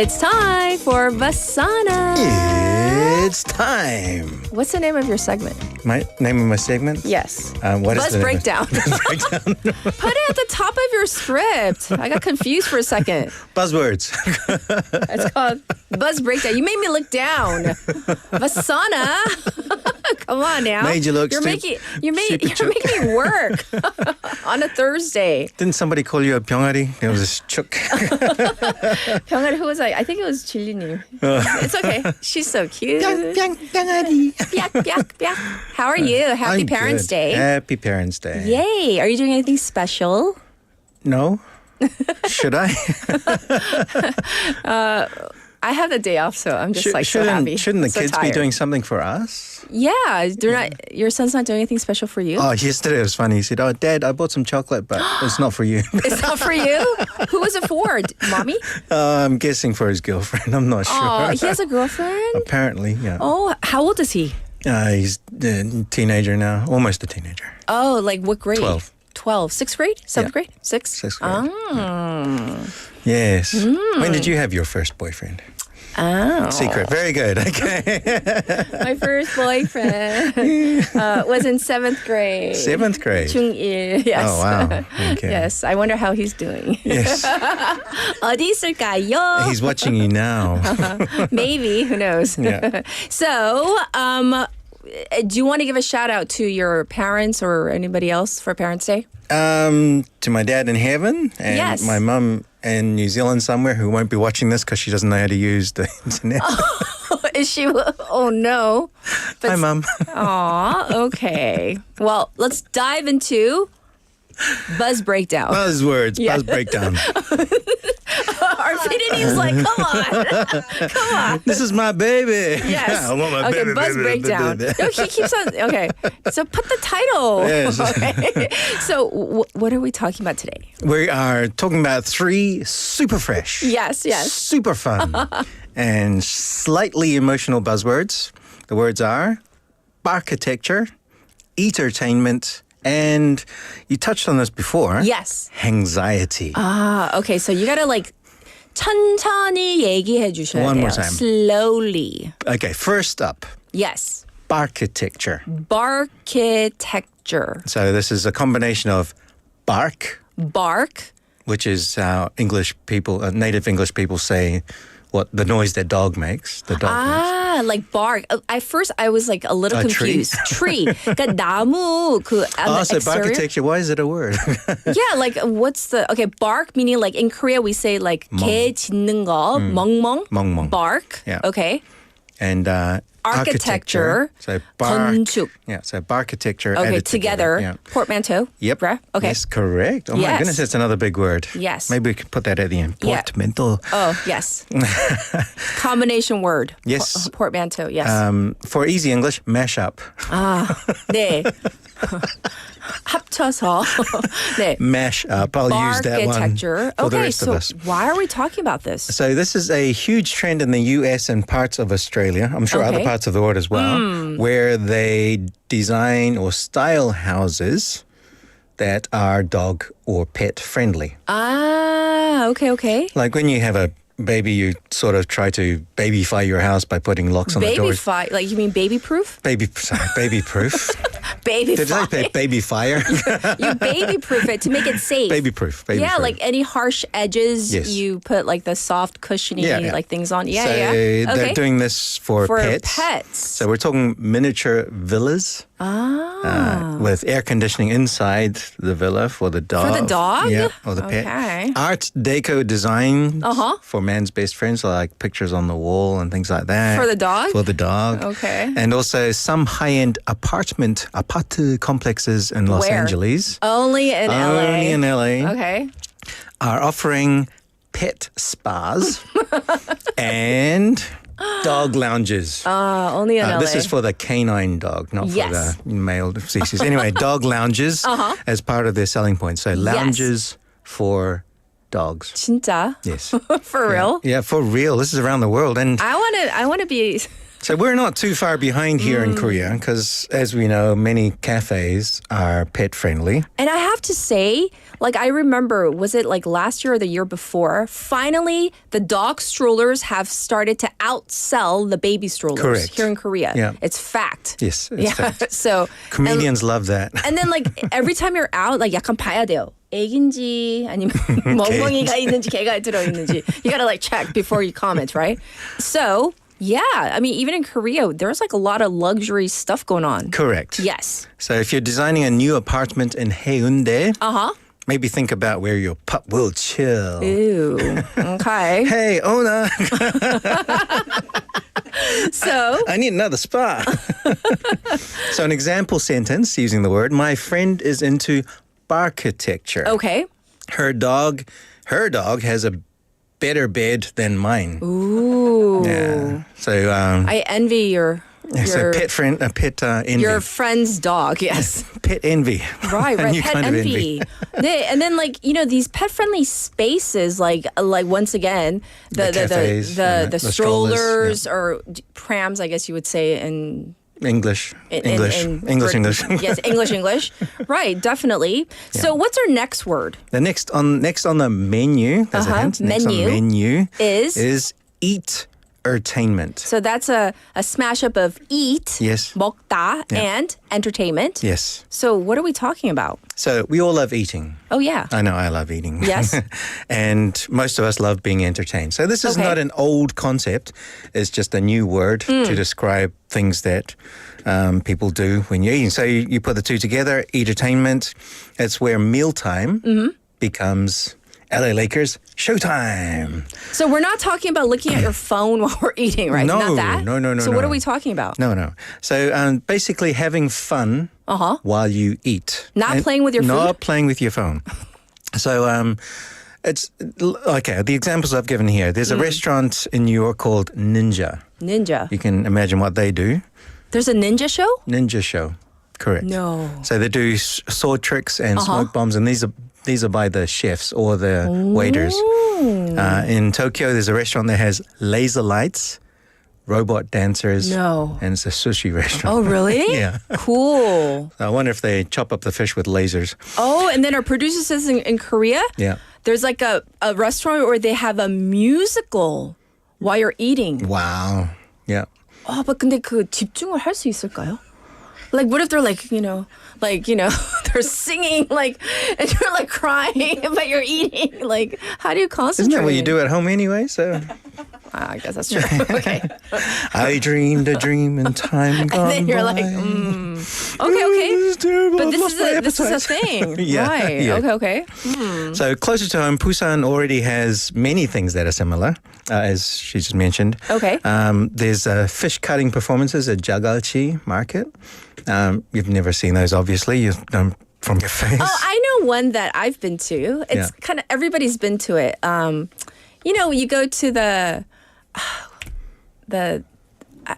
It's time for Vasana. It's time. What's the name of your segment? My name of my segment? Yes. What is Buzz the name? Breakdown. Buzz Breakdown. Put it at the top of your script. I got confused for a second. Buzzwords. It's called Buzz Breakdown. You made me look down. Vasana. Come on now. Made you look you're stupid. You're making me work on a Thursday. Didn't somebody call you a 병아리? It was a chuk. 병아리, who was I think it was Chilli님. It's okay. She's so cute. 병아리. 삐약. How are you? Happy I'm Parents' good. Day. Happy Parents' Day. Yay. Are you doing anything special? No? Should I? I have the day off, so I'm just so happy. Shouldn't the So kids be tired. doing something for us? Yeah, they're not. Your son's not doing anything special for you. Oh, yesterday it was funny. He said, "Oh, Dad, I bought some chocolate, but it's not for you." It's not for you. Who was it for? Mommy? I'm guessing for his girlfriend. I'm not sure. Oh, he has a girlfriend. Apparently, yeah. Oh, how old is he? He's a teenager now, almost a teenager. Oh, like what grade? 12. 12. Sixth grade? Seventh grade? Sixth grade. Oh. Yes. When did you have your first boyfriend? Oh. Secret. Very good. Okay. My first boyfriend was in 7th grade. 7th grade. 중1. Yes. Oh, wow. Okay. Yes. I wonder how he's doing. Yes. 어디 있을까요? He's watching you now. Maybe. Who knows? Yeah. So, do you want to give a shout out to your parents or anybody else for Parents' Day? To my dad in heaven and Yes. my mum in New Zealand somewhere who won't be watching this because she doesn't know how to use the internet. Is she? Oh no. Hi, Mum. Aw, okay. Well, let's dive into Buzz Breakdown. Buzzwords. Yeah. Buzz breakdown. Our Finney's like, come on. This is my baby. Yes. I want my Okay, baby. Buzz Breakdown. No, he keeps on. Okay. So put the title. Yes. Okay. So what are we talking about today? We are talking about 3 super fresh. Yes. Super fun and slightly emotional buzzwords. The words are Barkitecture, Eatertainment, and you touched on this before. Yes. Hangxiety. Okay. So you gotta like 천천히 얘기해 주셔야 One 돼요. more time. Slowly. Okay, first up, Yes. Barkitecture. Barkitecture. So this is a combination of bark, which is how English people, native English people say what the noise their dog makes. The dog makes. Like bark. At first, I was like a little A tree? confused. Tree. 그러니까 나무 그 on So the exterior. Barkitecture, why is it a word? Yeah, like what's the bark meaning like in Korea we say like 개 짖는 거 멍멍. 멍멍. Bark. Yeah. Okay. And Architecture. So bark. 건축. Yeah, so Barkitecture. Okay, added together. Yeah. Portmanteau. Yep. Bruh. Okay. Yes, correct. Oh my Yes. goodness, that's another big word. Yes. Maybe we could put that at the end. Yeah. Portmanteau. Oh, yes. Combination word. Yes. Portmanteau. Yes. For easy English, mash up. 네. 합쳐서. 네. Mash up. I'll use that one Barkitecture. for the Okay, rest so of us. why are we talking about this? So this is a huge trend in the US and parts of Australia, I'm sure other Okay. parts of the world as well, where they design or style houses that are dog or pet friendly. Okay. Like when you have a baby, you sort of try to babyfy your house by putting locks on the doors. Baby like you mean baby proof? Baby proof. Baby Did I say baby fire? You baby proof it to make it safe. Baby proof. Yeah, like any harsh edges, Yes. you put like the soft cushiony Yeah. like things on. Yeah, so yeah. Okay. they're doing this for pets. pets. So we're talking miniature villas. With air conditioning inside the villa for the dog. For the dog? Yeah, or the Okay. pet. Art deco design Uh-huh. for man's best friends, like pictures on the wall and things like that. For the dog? For the dog. Okay. And also some high-end apart complexes in Los Where? Angeles. Only in LA. Only in LA. Okay. Are offering pet spas and dog lounges. Only in LA. This is for the canine dog, not Yes. for the male species. Anyway, dog lounges as part of their selling point. So lounges for dogs. 진짜? Yes. For real? Yeah, for real. This is around the world. And I want to be So we're not too far behind here in Korea because, as we know, many cafes are pet friendly. And I have to say, like, I remember, was it like last year or the year before? Finally, the dog strollers have started to outsell the baby strollers Correct. here in Korea. Yeah. It's fact. Yes, it's fact. So Comedians love that. And then like every time you're out, like 약간 봐야 돼요. 애기인지 아니면 멍멍이가 있는지 개가 들어있는지. You gotta like check before you comment, right? So yeah, I mean, even in Korea, there's like a lot of luxury stuff going on. Correct. Yes. So if you're designing a new apartment in Haeundae, maybe think about where your pup will chill. Ew. Okay. Hey, owner. So I need another spa. So an example sentence using the word, my friend is into Barkitecture. Okay. Her dog has a better bed than mine. Ooh. Yeah. So I envy your so pet envy. your friend's dog, yes. Pet envy. Right, A right. new Pet kind envy. And then like, you know, these pet-friendly spaces, like once again, The cafes, the the strollers strollers, or prams, I guess you would say in English. English. Yes, English. Right, definitely. So what's our next word? The next on the menu, there's a hint. Next on the menu is Eatertainment. So that's a smash up of eat, Yes. 먹다, and entertainment. Yes. So what are we talking about? So we all love eating. Oh yeah. I know I love eating. Yes. And most of us love being entertained. So this is not an old concept. It's just a new word to describe things that people do when you're eating. So you put the two together, Eatertainment. It's where mealtime becomes LA Lakers showtime. So we're not talking about looking at your phone while we're eating, right? No, Not that? no. So what are we talking about? No. So basically having fun while you eat. Not playing with your food? Not playing with your phone. So it's okay. The examples I've given here. There's a restaurant in New York called Ninja. Ninja. You can imagine what they do. There's a ninja show? Ninja show. Correct. No. So they do sword tricks and smoke bombs, and these are by the chefs or the waiters. In Tokyo, there's a restaurant that has laser lights, robot dancers. No. And it's a sushi restaurant. Oh, really? Yeah. Cool. I wonder if they chop up the fish with lasers. Oh, and then our producer says in Korea, Yeah. there's like a restaurant where they have a musical while you're eating. Wow. Yeah. but 근데 그 집중을 할 수 있을까요? Like, what if they're like, they're singing, like, and you're like crying, but you're eating. Like, how do you concentrate? Isn't that what you do at home anyway? So I guess that's true. Okay. I dreamed a dream in time gone And then you're by. like, okay. But this is a thing. Yeah, Right. yeah. Okay. So closer to home, Busan already has many things that are similar, as she just mentioned. Okay. There's fish cutting performances at Jagalchi Market. You've never seen those, obviously. You've done from your face. Oh, I know one that I've been to. It's kind of, everybody's been to it. You go to the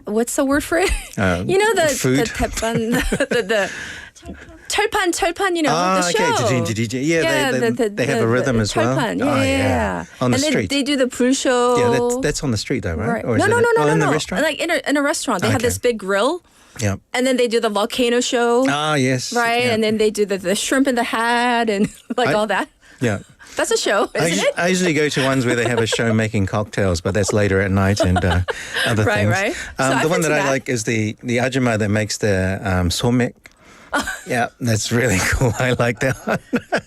what's the word for it? The food? the 태판, the 철판, the show. Yeah, they have a rhythm as well. 철판, yeah. On the and street. They do the 불 show. Yeah, that's on the street though, right? Or is No. in the restaurant? Like in a restaurant, they have this big grill. Yeah. And then they do the volcano show. Ah, yes. Right, yeah. and then they do the shrimp in the hat and all that. Yeah. That's a show, isn't it? I usually go to ones where they have a show making cocktails, but that's later at night and other things. Right. So the one that I like is the ajumma that makes the somek. Yeah, that's really cool. I like that one.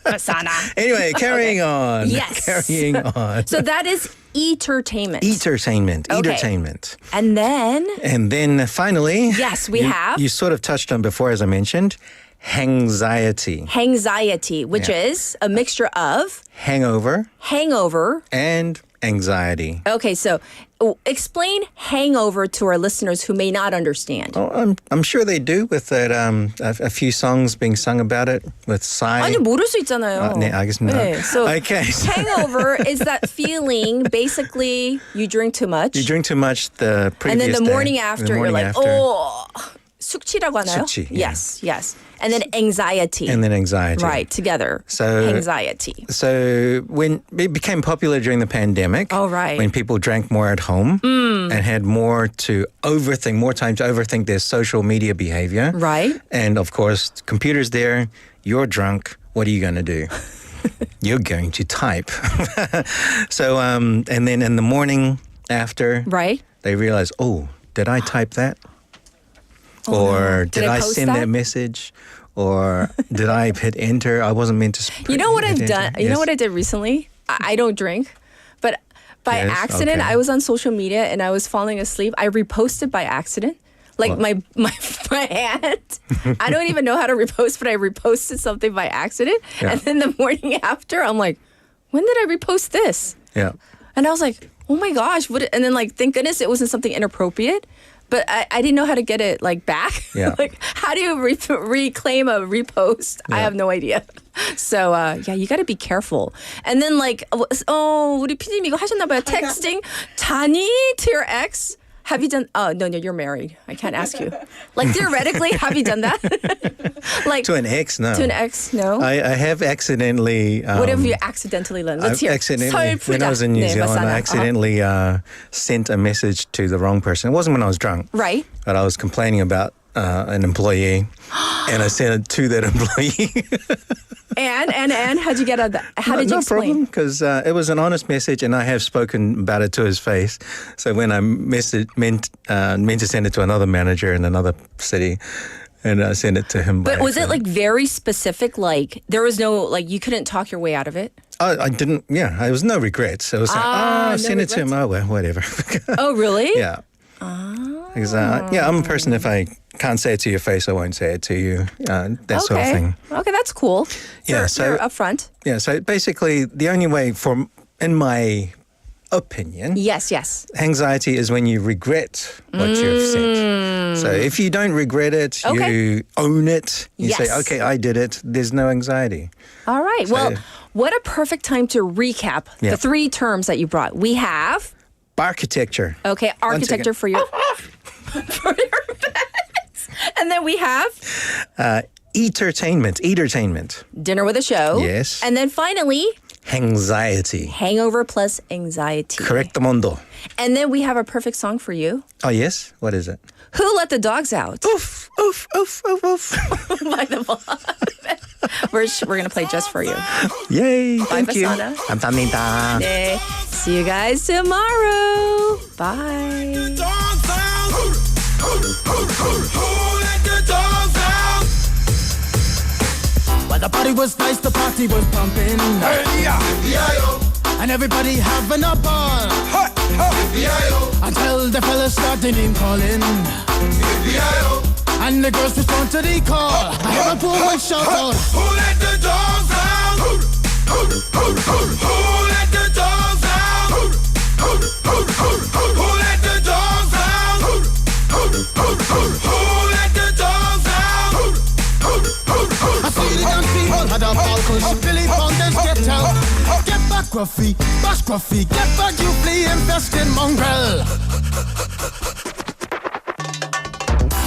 Vasana. Anyway, carrying on. Yes. Carrying on. So that is Eatertainment. Eatertainment. Okay. Eatertainment. And then finally. Yes, we have. You sort of touched on before, as I mentioned. Hangxiety, which is a mixture of hangover, and anxiety. Okay, so explain hangover to our listeners who may not understand. Oh, I'm sure they do with that a few songs being sung about it with Psy. 아니 모를 수 있잖아요. 네, 알겠습니다. 네, so okay. Hangover is that feeling. Basically, you drink too much. You drink too much the previous and then the day, morning after, you're like, after. oh. 숙취라고 하나요? 숙취, yeah. Yes. And then anxiety. And then anxiety. Right, together. So anxiety. So when it became popular during the pandemic, when people drank more at home and had more time to overthink their social media behavior. Right. And of course, computers there, you're drunk, what are you going to do? You're going to type. So, and then in the morning after, they realize, oh, did I type that? Or did I send that message? Or did I hit enter? I wasn't meant to. You know what I've done? You know what I did recently? I don't drink, but by accident, I was on social media and I was falling asleep. I reposted by accident. Like my aunt. I don't even know how to repost, but I reposted something by accident. Yeah. And then the morning after, I'm like, when did I repost this? Yeah. And I was like, oh my gosh. And then thank goodness it wasn't something inappropriate. But I didn't know how to get it back. Yeah. How do you reclaim a repost? Yeah. I have no idea. So you got to be careful. And then 우리 PD님 이거 하셨나 봐요. Texting Tani to your ex. Have you done? Oh no, you're married. I can't ask you. Theoretically, have you done that? To an ex, no. To an ex, no. I have accidentally. What have you accidentally done? Let's hear. When I was in New Zealand, Vasana. I accidentally sent a message to the wrong person. It wasn't when I was drunk. Right. But I was complaining about an employee, and I sent it to that employee. And how'd you get out of that? How did you explain? No problem, because it was an honest message, and I have spoken about it to his face. So when I meant to send it to another manager in another city, and I sent it to him. But was it very specific? There was no you couldn't talk your way out of it. I didn't. Yeah, there was no regrets. I was I sent it to him. Oh well, whatever. Oh really? Yeah. Because I'm a person, if I can't say it to your face, I won't say it to you. That sort of thing. Okay, that's cool. Yeah, you're upfront. Yeah, so basically the only way in my opinion. Yes. Anxiety is when you regret what you've said. So if you don't regret it, you own it, you say, okay, I did it, there's no anxiety. All right. Well, what a perfect time to recap the three terms that you brought. We have... Barkitecture. Okay, architecture for your beds. And then we have... Eatertainment. Dinner with a show. Yes. And then finally... Hangxiety. Hangover plus anxiety. Correctamundo. And then we have a perfect song for you. Oh, yes? What is it? Who Let the Dogs Out? Oof, oof, oof, oof, oof. By the We're going to play just for you. Yay, Bye, thank you. Vasana. 감사합니다. 네. See you guys tomorrow. Bye. Well, the party was nice, the party was pumping. And everybody having a ball. Until the fellas started name calling. And the girls respond to the call. I hear a woman shout out, who let the dogs out? Who let the dogs out? Who let the dogs out? Who let the dogs out? I see the young people had a ball cause Billy Fountains get out. Get back, Gruffy, bash Gruffy, get back, you flea infested mongrel.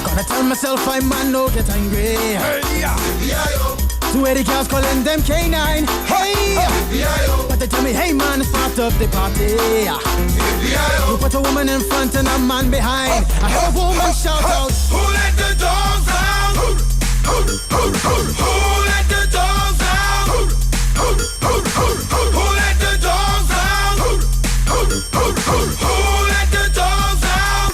Gonna tell myself I man no get angry. Two 80 cows calling them K9. Hey, but they tell me, hey man, it's part of the party. You put a woman in front and a man behind. I heard a woman shout out, who let the dogs out? Who let the dogs out? Who let the dogs out? Who let the dogs out?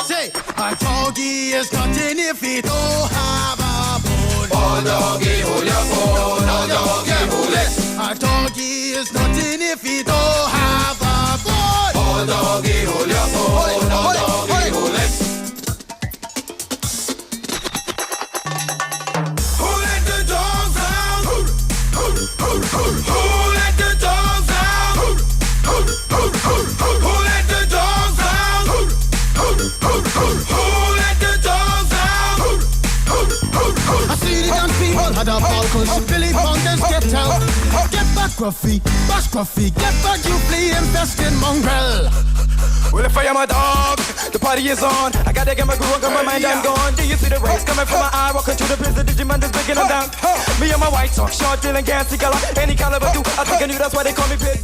Say, a doggy is nothing if he don't have a bone. Oh, doggy, hold your bone. Oh, doggy, hold it. A doggy is nothing if he don't have a bone. Oh, doggy, hold your bone. Oh, doggy, hold it. Who let the dogs out? Who let the dogs out? Who let the dogs out? Who let the dogs out? I see the young people had a ball cause Billy Fountains get out. Get back, Gruffy, bash Gruffy, get back, you flea infested mongrel. Well, if I am a dog, the party is on. I gotta get my groove on, got my mind, I'm gone. Do you see the rays coming from my eye? Walking through the prison, Digimon is breaking them down. Me and my white talk, short, dealing, gassy color, any caliber do. I think I knew that's why they call me Pit